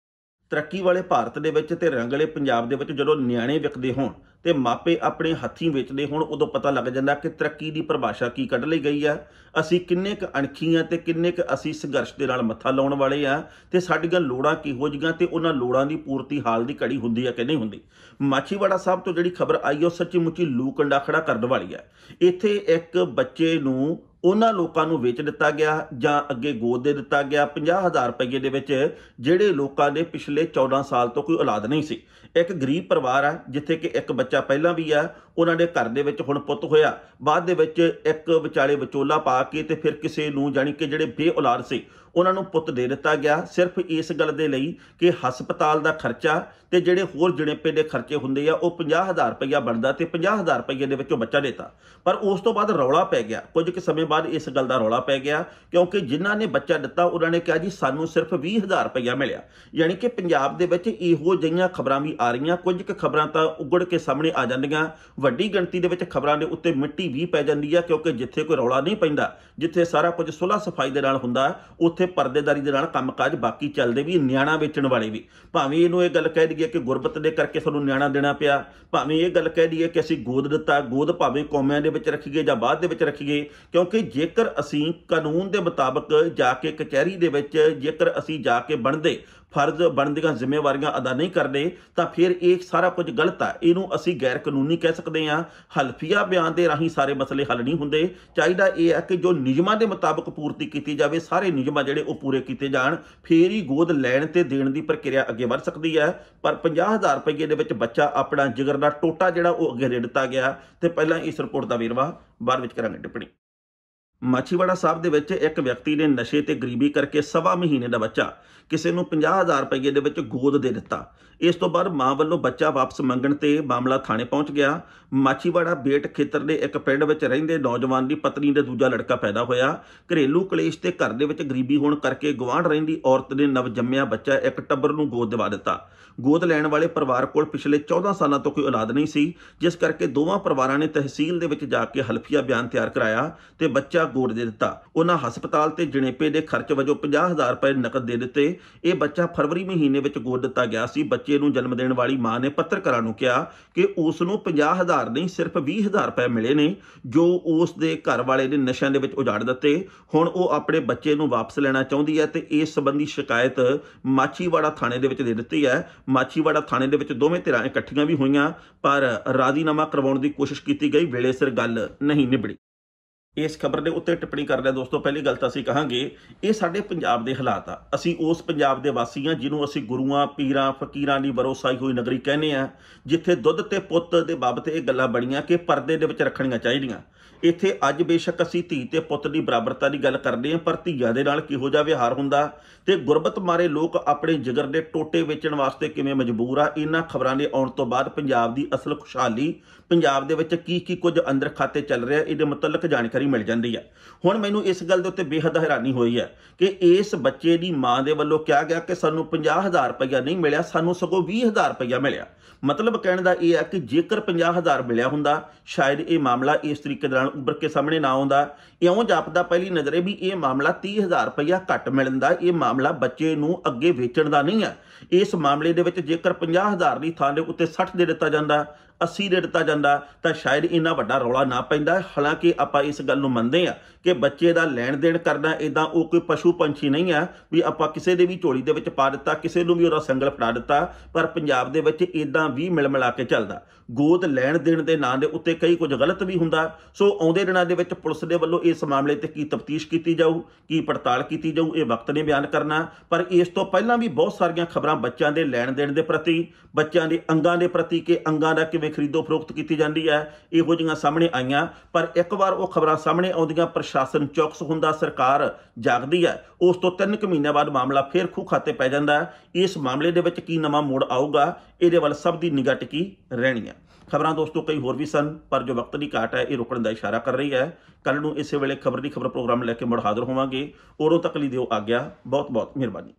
Speaker 1: ਤਰੱਕੀ ਵਾਲੇ ਭਾਰਤ ਦੇ ਵਿੱਚ ਤੇ ਰੰਗਲੇ ਪੰਜਾਬ ਦੇ ਵਿੱਚ ਜਦੋਂ ਨਿਆਣੇ ਵਿਕਦੇ ਹੋਣ ਤੇ ਮਾਪੇ ਆਪਣੇ ਹੱਥੀਂ ਵੇਚਦੇ ਹੋਣ, ਉਦੋਂ ਪਤਾ ਲੱਗ ਜਾਂਦਾ ਕਿ ਤਰੱਕੀ ਦੀ ਪਰਿਭਾਸ਼ਾ ਕੀ ਕੱਢ ਲਈ ਗਈ ਆ। ਅਸੀਂ ਕਿੰਨੇ ਕੁ ਅਣਖੀ ਆ ਤੇ ਕਿੰਨੇ ਕੁ ਅਸੀਂ ਸੰਘਰਸ਼ ਦੇ ਨਾਲ ਮੱਥਾ ਲਾਉਣ ਵਾਲੇ ਆ ਤੇ ਸਾਡੀਆਂ ਲੋੜਾਂ ਕਿਹੋ ਜਿਹੀਆਂ ਤੇ ਉਹਨਾਂ ਲੋੜਾਂ ਦੀ ਪੂਰਤੀ ਹਾਲ ਦੀ ਘੜੀ ਹੁੰਦੀ ਆ ਕਿ ਨਹੀਂ ਹੁੰਦੀ। ਮਾਛੀਵਾੜਾ ਸਾਹਿਬ ਤੋਂ ਜਿਹੜੀ ਖਬਰ ਆਈ ਉਹ ਸੱਚੀ ਮੁੱਚੀ ਲੂ ਕੰਡਾ ਖੜਾ ਕਰਨ ਵਾਲੀ ਆ। ਇੱਥੇ ਇੱਕ ਬੱਚੇ ਨੂੰ ਉਹਨਾਂ ਲੋਕਾਂ ਨੂੰ ਵੇਚ ਦਿੱਤਾ ਗਿਆ ਜਾਂ ਅੱਗੇ ਗੋਦ ਦੇ ਦਿੱਤਾ ਗਿਆ 50,000 ਰੁਪਏ ਦੇ ਵਿੱਚ, ਜਿਹੜੇ ਲੋਕਾਂ ਦੇ ਪਿਛਲੇ 14 ਸਾਲ ਤੋਂ ਕੋਈ ਔਲਾਦ ਨਹੀਂ ਸੀ। ਇੱਕ ਗਰੀਬ ਪਰਿਵਾਰ ਆ ਜਿੱਥੇ ਕਿ ਇੱਕ ਬੱਚਾ ਪਹਿਲਾਂ ਵੀ ਆ, ਉਹਨਾਂ ਦੇ ਘਰ ਦੇ ਵਿੱਚ ਹੁਣ ਪੁੱਤ ਹੋਇਆ, ਬਾਅਦ ਦੇ ਵਿੱਚ ਇੱਕ ਵਿਚਾਲੇ ਵਿਚੋਲਾ ਪਾ ਕੇ ਤੇ ਫਿਰ ਕਿਸੇ ਨੂੰ ਜਾਣੀ ਕਿ ਜਿਹੜੇ ਬੇ ਔਲਾਦ ਸੀ ਉਹਨਾਂ ਨੂੰ ਪੁੱਤ ਦੇ ਦਿੱਤਾ ਗਿਆ, ਸਿਰਫ ਇਸ ਗੱਲ ਦੇ ਲਈ ਕਿ ਹਸਪਤਾਲ ਦਾ ਖਰਚਾ ਤੇ ਜਿਹੜੇ ਹੋਰ ਜਣੇਪੇ ਦੇ ਖਰਚੇ ਹੁੰਦੇ ਆ ਉਹ 50,000 ਰੁਪਇਆ ਬਣਦਾ ਤੇ 50,000 ਰੁਪਏ ਦੇ ਵਿੱਚੋਂ ਬੱਚਾ ਦੇਤਾ। ਪਰ ਉਸ ਤੋਂ ਬਾਅਦ ਰੌਲਾ ਪੈ ਗਿਆ, ਕੁਝ ਕੁ ਸਮੇਂ ਬਾਅਦ ਇਸ ਗੱਲ ਦਾ ਰੌਲਾ ਪੈ ਗਿਆ ਕਿਉਂਕਿ ਜਿਨ੍ਹਾਂ ਨੇ ਬੱਚਾ ਦਿੱਤਾ ਉਹਨਾਂ ਨੇ ਕਿਹਾ ਜੀ ਸਾਨੂੰ ਸਿਰਫ 20,000 ਰੁਪਇਆ ਮਿਲਿਆ। ਯਾਨੀ ਕਿ ਪੰਜਾਬ ਦੇ ਵਿੱਚ ਇਹੋ ਜਿਹੀਆਂ ਖਬਰਾਂ ਵੀ ਆ ਰਹੀਆਂ। ਕੁਝ ਕੁ ਖਬਰਾਂ ਤਾਂ ਉਗੜ ਕੇ ਸਾਹਮਣੇ ਆ ਜਾਂਦੀਆਂ, ਵੱਡੀ ਗਿਣਤੀ ਦੇ ਵਿੱਚ ਖਬਰਾਂ ਦੇ ਉੱਤੇ ਮਿੱਟੀ ਵੀ ਪੈ ਜਾਂਦੀ ਆ ਕਿਉਂਕਿ ਜਿੱਥੇ ਕੋਈ ਰੌਲਾ ਨਹੀਂ ਪੈਂਦਾ, ਜਿੱਥੇ ਸਾਰਾ ਕੁਝ ਸੁਲ੍ਹਾ ਸਫਾਈ ਦੇ ਨਾਲ ਹੁੰਦਾ, ਉੱਥੇ ਪਰਦੇਦਾਰੀ ਦੇ ਨਾਲ ਕੰਮਕਾਜ ਬਾਕੀ ਚੱਲਦੇ ਵੀ। ਨਿਆਣਾ ਵੇਚਣ ਵਾਲੇ ਵੀ, ਭਾਵੇਂ ਇਹਨੂੰ ਇਹ ਗੱਲ ਕਹਿ ਦਈਏ ਕਿ ਗੁਰਬਤ ਦੇ ਕਰਕੇ ਸਾਨੂੰ ਨਿਆਣਾ ਦੇਣਾ ਪਿਆ, ਭਾਵੇਂ ਇਹ ਗੱਲ ਕਹਿ ਦਈਏ ਕਿ ਅਸੀਂ ਗੋਦ ਦਿੱਤਾ, ਗੋਦ ਭਾਵੇਂ ਕੌਮਿਆਂ ਦੇ ਵਿੱਚ ਰੱਖੀਏ ਜਾਂ ਬਾਅਦ ਦੇ ਵਿੱਚ ਰੱਖੀਏ, ਕਿਉਂਕਿ ਜੇਕਰ ਅਸੀਂ ਕਾਨੂੰਨ ਦੇ ਮੁਤਾਬਕ ਜਾ ਕੇ ਕਚਹਿਰੀ ਦੇ ਵਿੱਚ ਜੇਕਰ ਅਸੀਂ ਜਾ ਕੇ ਬਣਦੇ ਫਰਜ਼ ਬਣਦੀਆਂ ਜ਼ਿੰਮੇਵਾਰੀਆਂ ਅਦਾ ਨਹੀਂ ਕਰਦੇ ਤਾਂ ਫਿਰ ਇਹ ਸਾਰਾ ਕੁਝ ਗਲਤ ਆ। ਇਹਨੂੰ ਅਸੀਂ ਗੈਰ ਕਾਨੂੰਨੀ ਕਹਿ ਸਕਦੇ ਹਾਂ। ਹਲਫੀਆ ਬਿਆਨ ਦੇ ਰਾਹੀਂ ਸਾਰੇ ਮਸਲੇ ਹੱਲ ਨਹੀਂ ਹੁੰਦੇ। ਚਾਹੀਦਾ ਇਹ ਹੈ ਕਿ ਜੋ ਨਿਯਮਾਂ ਦੇ ਮੁਤਾਬਕ ਪੂਰਤੀ ਕੀਤੀ ਜਾਵੇ, ਸਾਰੇ ਨਿਯਮ ਜਿਹੜੇ ਉਹ ਪੂਰੇ ਕੀਤੇ ਜਾਣ, ਫੇਰ ਹੀ ਗੋਦ ਲੈਣ ਤੇ ਦੇਣ ਦੀ ਪ੍ਰਕਿਰਿਆ ਅੱਗੇ ਵੱਧ ਸਕਦੀ ਹੈ। ਪਰ 50,000 ਰੁਪਏ ਦੇ ਵਿੱਚ ਬੱਚਾ ਆਪਣਾ ਜਿਗਰ ਦਾ ਟੋਟਾ ਜਿਹੜਾ ਉਹ ਅੱਗੇ ਦੇ ਦਿੱਤਾ ਗਿਆ। ਤੇ ਪਹਿਲਾਂ ਇਸ ਰਿਪੋਰਟ ਦਾ ਵੇਰਵਾ ਬਾਅਦ ਵਿੱਚ ਕਰਾਂਗੇ ਟਿੱਪਣੀ। ਮਾਛੀਵਾੜਾ ਸਾਹਿਬ ਦੇ ਵਿੱਚ ਇੱਕ ਵਿਅਕਤੀ ਨੇ ਨਸ਼ੇ ਤੇ ਗਰੀਬੀ ਕਰਕੇ 1.25 ਮਹੀਨੇ ਦਾ ਬੱਚਾ ਕਿਸੇ ਨੂੰ 50,000 ਰੁਪਏ ਦੇ ਵਿੱਚ ਗੋਦ ਦੇ ਦਿੱਤਾ। ਇਸ ਤੋਂ ਬਾਅਦ ਮਾਂ ਵੱਲੋਂ ਬੱਚਾ ਵਾਪਸ ਮੰਗਣ ਤੇ ਮਾਮਲਾ ਥਾਣੇ ਪਹੁੰਚ ਗਿਆ। ਮਾਛੀਵਾੜਾ ਬੇਟ ਖੇਤਰ ਦੇ ਇੱਕ ਪਿੰਡ ਵਿੱਚ ਰਹਿੰਦੇ ਨੌਜਵਾਨ ਦੀ ਪਤਨੀ ਦੇ ਦੂਜਾ ਲੜਕਾ ਪੈਦਾ ਹੋਇਆ। ਘਰੇਲੂ ਕਲੇਸ਼ ਤੇ ਘਰ ਦੇ ਵਿੱਚ ਗਰੀਬੀ ਹੋਣ ਕਰਕੇ ਗੁਆਂਢ ਰਹਿੰਦੀ ਔਰਤ ਨੇ ਨਵਜੰਮਿਆ ਬੱਚਾ ਇੱਕ ਟੱਬਰ ਨੂੰ ਗੋਦ ਦਿਵਾ ਦਿੱਤਾ। ਗੋਦ ਲੈਣ ਵਾਲੇ ਪਰਿਵਾਰ ਕੋਲ ਪਿਛਲੇ 14 ਸਾਲਾਂ ਤੋਂ ਕੋਈ ਔਲਾਦ ਨਹੀਂ ਸੀ, ਜਿਸ ਕਰਕੇ ਦੋਵਾਂ ਪਰਿਵਾਰਾਂ ਨੇ ਤਹਿਸੀਲ ਦੇ ਵਿੱਚ ਜਾ ਕੇ ਹਲਫੀਆ ਬਿਆਨ ਤਿਆਰ ਕਰਾਇਆ ਤੇ ਬੱਚਾ ਗੋਦ ਦੇ ਦਿੱਤਾ। ਉਹਨਾਂ ਹਸਪਤਾਲ ਤੇ ਜਣੇਪੇ ਦੇ ਖਰਚ ਵਜੋਂ 50,000 ਰੁਪਏ ਨਕਦ ਦੇ ਦਿੱਤੇ। ਇਹ ਬੱਚਾ ਫਰਵਰੀ ਮਹੀਨੇ ਵਿੱਚ ਗੋਦ ਦਿੱਤਾ ਗਿਆ ਸੀ। ਬੱਚੇ ਨੂੰ ਜਨਮ ਦੇਣ ਵਾਲੀ ਮਾਂ ਨੇ ਪੱਤਰਕਾਰਾਂ ਨੂੰ ਕਿਹਾ ਕਿ ਉਸ ਨੂੰ 50,000 ਨਹੀਂ ਸਿਰਫ 20,000 ਰੁਪਏ ਮਿਲੇ ਨੇ, ਜੋ ਉਸ ਦੇ ਘਰ ਵਾਲੇ ਨੇ ਨਸ਼ਿਆਂ ਦੇ ਵਿੱਚ ਉਜਾੜ ਦਿੱਤੇ। ਹੁਣ ਉਹ ਆਪਣੇ ਬੱਚੇ ਨੂੰ ਵਾਪਸ ਲੈਣਾ ਚਾਹੁੰਦੀ ਹੈ ਤੇ ਇਸ ਸੰਬੰਧੀ ਸ਼ਿਕਾਇਤ ਮਾਛੀਵਾੜਾ ਥਾਣੇ ਦੇ ਵਿੱਚ ਦੇ ਦਿੱਤੀ ਹੈ। ਮਾਛੀਵਾੜਾ ਥਾਣੇ ਦੇ ਵਿੱਚ ਦੋਵੇਂ ਧਿਰਾਂ ਇਕੱਠੀਆਂ ਵੀ ਹੋਈਆਂ, ਪਰ ਰਾਜ਼ੀਨਾਮਾ ਕਰਵਾਉਣ ਦੀ ਕੋਸ਼ਿਸ਼ ਕੀਤੀ ਗਈ, ਵੇਲੇ ਸਿਰ ਗੱਲ ਨਹੀਂ ਨਿਬੜੀ। ਇਸ ਖਬਰ ਦੇ ਉੱਤੇ ਟਿੱਪਣੀ ਕਰਦੇ ਦੋਸਤੋ, ਪਹਿਲੀ ਗੱਲ ਤਾਂ ਅਸੀਂ ਕਹਾਂਗੇ ਇਹ ਸਾਡੇ ਪੰਜਾਬ ਦੇ ਹਾਲਾਤ ਆ। ਅਸੀਂ ਉਸ ਪੰਜਾਬ ਦੇ ਵਾਸੀ ਹਾਂ ਜਿਹਨੂੰ ਅਸੀਂ ਗੁਰੂਆਂ, ਪੀਰਾਂ, ਫਕੀਰਾਂ ਦੀ ਵਰੋਸਾਈ ਹੋਈ ਨਗਰੀ ਕਹਿੰਦੇ ਆ, ਜਿੱਥੇ ਦੁੱਧ ਤੇ ਪੁੱਤ ਦੇ ਬਾਬਤ ਇਹ ਗੱਲਾਂ ਬੜੀਆਂ ਕਿ ਪਰਦੇ ਦੇ ਵਿੱਚ ਰੱਖਣੀਆਂ ਚਾਹੀਦੀਆਂ। ਇੱਥੇ ਅੱਜ ਬੇਸ਼ੱਕ ਅਸੀਂ ਧੀ ਤੇ ਪੁੱਤ ਦੀ ਬਰਾਬਰਤਾ ਦੀ ਗੱਲ ਕਰਦੇ ਹਾਂ, ਪਰ ਧੀਆਂ ਦੇ ਨਾਲ ਕਿਹੋ ਜਿਹਾ ਵਿਹਾਰ ਹੁੰਦਾ ਤੇ ਗੁਰਬਤ ਮਾਰੇ ਲੋਕ ਆਪਣੇ ਜਿਗਰ ਦੇ ਟੋਟੇ ਵੇਚਣ ਵਾਸਤੇ ਕਿਵੇਂ ਮਜਬੂਰ ਆ। ਇਹਨਾਂ ਖਬਰਾਂ ਦੇ ਆਉਣ ਤੋਂ ਬਾਅਦ ਪੰਜਾਬ ਦੀ ਅਸਲ ਖੁਸ਼ਹਾਲੀ, ਪੰਜਾਬ ਦੇ ਵਿੱਚ ਕੀ ਕੀ ਕੁਝ ਅੰਦਰ ਖਾਤੇ ਚੱਲ ਰਿਹਾ, ਇਹਦੇ ਮੁਤਲਕ ਜਾਣਕਾਰੀ ਮਿਲ ਜਾਂਦੀ ਹੈ। ਹੁਣ ਮੈਨੂੰ ਇਸ ਗੱਲ ਦੇ ਉੱਤੇ ਬੇਹੱਦ ਹੈਰਾਨੀ ਹੋਈ ਹੈ ਕਿ ਇਸ ਬੱਚੇ ਦੀ ਮਾਂ ਦੇ ਵੱਲੋਂ ਕਿਹਾ ਗਿਆ ਕਿ ਸਾਨੂੰ 50,000 ਰੁਪਇਆ ਨਹੀਂ ਮਿਲਿਆ, ਸਾਨੂੰ ਸਗੋਂ 20,000 ਰੁਪਇਆ ਮਿਲਿਆ। ਮਤਲਬ ਕਹਿਣ ਦਾ ਇਹ ਹੈ ਕਿ ਜੇਕਰ 50,000 ਮਿਲਿਆ ਹੁੰਦਾ ਸ਼ਾਇਦ ਇਹ ਮਾਮਲਾ ਇਸ ਤਰੀਕੇ ਨਾਲ ਉੱਭਰ ਕੇ ਸਾਹਮਣੇ ਨਾ ਆਉਂਦਾ। ਇਉਂ ਜਾਪਦਾ ਪਹਿਲੀ ਨਜ਼ਰੇ ਵੀ ਇਹ ਮਾਮਲਾ 30,000 ਰੁਪਇਆ ਘੱਟ ਮਿਲਣ ਦਾ, ਇਹ ਮਾਮਲਾ ਬੱਚੇ ਨੂੰ ਅੱਗੇ ਵੇਚਣ ਦਾ ਨਹੀਂ ਹੈ। ਇਸ ਮਾਮਲੇ ਦੇ ਵਿੱਚ ਜੇਕਰ 50,000 ਦੀ ਥਾਂ ਦੇ ਉੱਤੇ 60 ਦੇ ਦਿੱਤਾ ਜਾਂਦਾ, 80 ਦੇ ਦਿੱਤਾ ਜਾਂਦਾ ਤਾਂ ਸ਼ਾਇਦ ਇੰਨਾ ਵੱਡਾ ਰੌਲਾ ਨਾ ਪੈਂਦਾ। ਹਾਲਾਂਕਿ ਆਪਾਂ ਇਸ ਗੱਲ ਨੂੰ ਮੰਨਦੇ ਆ ਕਿ ਬੱਚੇ ਦਾ ਲੈਣ ਦੇਣ ਕਰਨਾ ਇਦਾਂ ਉਹ ਕੋਈ ਪਸ਼ੂ ਪੰਛੀ ਨਹੀਂ ਆ ਵੀ ਆਪਾਂ ਕਿਸੇ ਦੇ ਵੀ ਝੋਲੀ ਦੇ ਵਿੱਚ ਪਾ ਦਿੱਤਾ, ਕਿਸੇ ਨੂੰ ਵੀ ਉਹਦਾ ਸੰਗਲ ਫੜਾ ਦਿੱਤਾ। ਪਰ ਪੰਜਾਬ ਦੇ ਵਿੱਚ ਇਦਾਂ ਵੀ ਮਿਲ ਮਿਲਾ ਕੇ ਚੱਲਦਾ। ਗੋਦ ਲੈਣ ਦੇਣ ਦੇ ਨਾਂ ਦੇ ਉੱਤੇ ਕਈ ਕੁਝ ਗਲਤ ਵੀ ਹੁੰਦਾ। ਸੋ ਆਉਂਦੇ ਦਿਨਾਂ ਦੇ ਵਿੱਚ ਪੁਲਿਸ ਦੇ ਵੱਲੋਂ ਇਸ ਮਾਮਲੇ ਤੇ ਕੀ ਤਫਤੀਸ਼ ਕੀਤੀ ਜਾਊ, ਕੀ ਪੜਤਾਲ ਕੀਤੀ ਜਾਊ, ਇਹ ਵਕਤ ਨੇ ਬਿਆਨ ਕਰਨਾ। ਪਰ ਇਸ ਤੋਂ ਪਹਿਲਾਂ ਵੀ ਬਹੁਤ ਸਾਰੀਆਂ ਖਬਰਾਂ ਬੱਚਿਆਂ ਦੇ ਲੈਣ ਦੇਣ ਦੇ ਪ੍ਰਤੀ, ਬੱਚਿਆਂ ਦੇ ਅੰਗਾਂ ਦੇ ਪ੍ਰਤੀ ਕਿ ਅੰਗਾਂ ਦਾ ਕਿਵੇਂ ਖਰੀਦੋ ਫਰੋਖਤ ਕੀਤੀ ਜਾਂਦੀ ਹੈ, ਇਹੋ ਜਿਹੀਆਂ ਸਾਹਮਣੇ ਆਈਆਂ। ਪਰ ਇੱਕ ਵਾਰ ਉਹ ਖਬਰਾਂ ਸਾਹਮਣੇ ਆਉਂਦੀਆਂ, ਪ੍ਰਸ਼ਾਸਨ ਚੌਕਸ ਹੁੰਦਾ, ਸਰਕਾਰ ਜਾਗਦੀ ਹੈ, ਉਸ ਤੋਂ 3 ਕੁ ਮਹੀਨਿਆਂ ਬਾਅਦ ਮਾਮਲਾ ਫੇਰ ਖੂਹ ਖਾਤੇ ਪੈ ਜਾਂਦਾ। ਇਸ ਮਾਮਲੇ ਦੇ ਵਿੱਚ ਕੀ ਨਵਾਂ ਮੋੜ ਆਊਗਾ, ਇਹਦੇ ਵੱਲ ਸਭ ਦੀ ਨਿਗਾਹ ਟਿਕੀ ਰਹਿਣੀ ਹੈ। ਖਬਰਾਂ ਦੋਸਤੋ ਕਈ ਹੋਰ ਵੀ ਸਨ, ਪਰ ਜੋ ਵਕਤ ਦੀ ਘਾਟ ਹੈ ਇਹ ਰੁਕਣ ਦਾ ਇਸ਼ਾਰਾ ਕਰ ਰਹੀ ਹੈ। ਕੱਲ ਨੂੰ ਇਸੇ ਵੇਲੇ ਖਬਰ ਦੀ ਖਬਰ ਪ੍ਰੋਗਰਾਮ ਲੈ ਕੇ ਮੁੜ ਹਾਜ਼ਰ ਹੋਵਾਂਗੇ। ਉਦੋਂ ਤੱਕ ਲਈ ਦਿਓ ਆਗਿਆ। ਬਹੁਤ ਬਹੁਤ ਮਿਹਰਬਾਨੀ।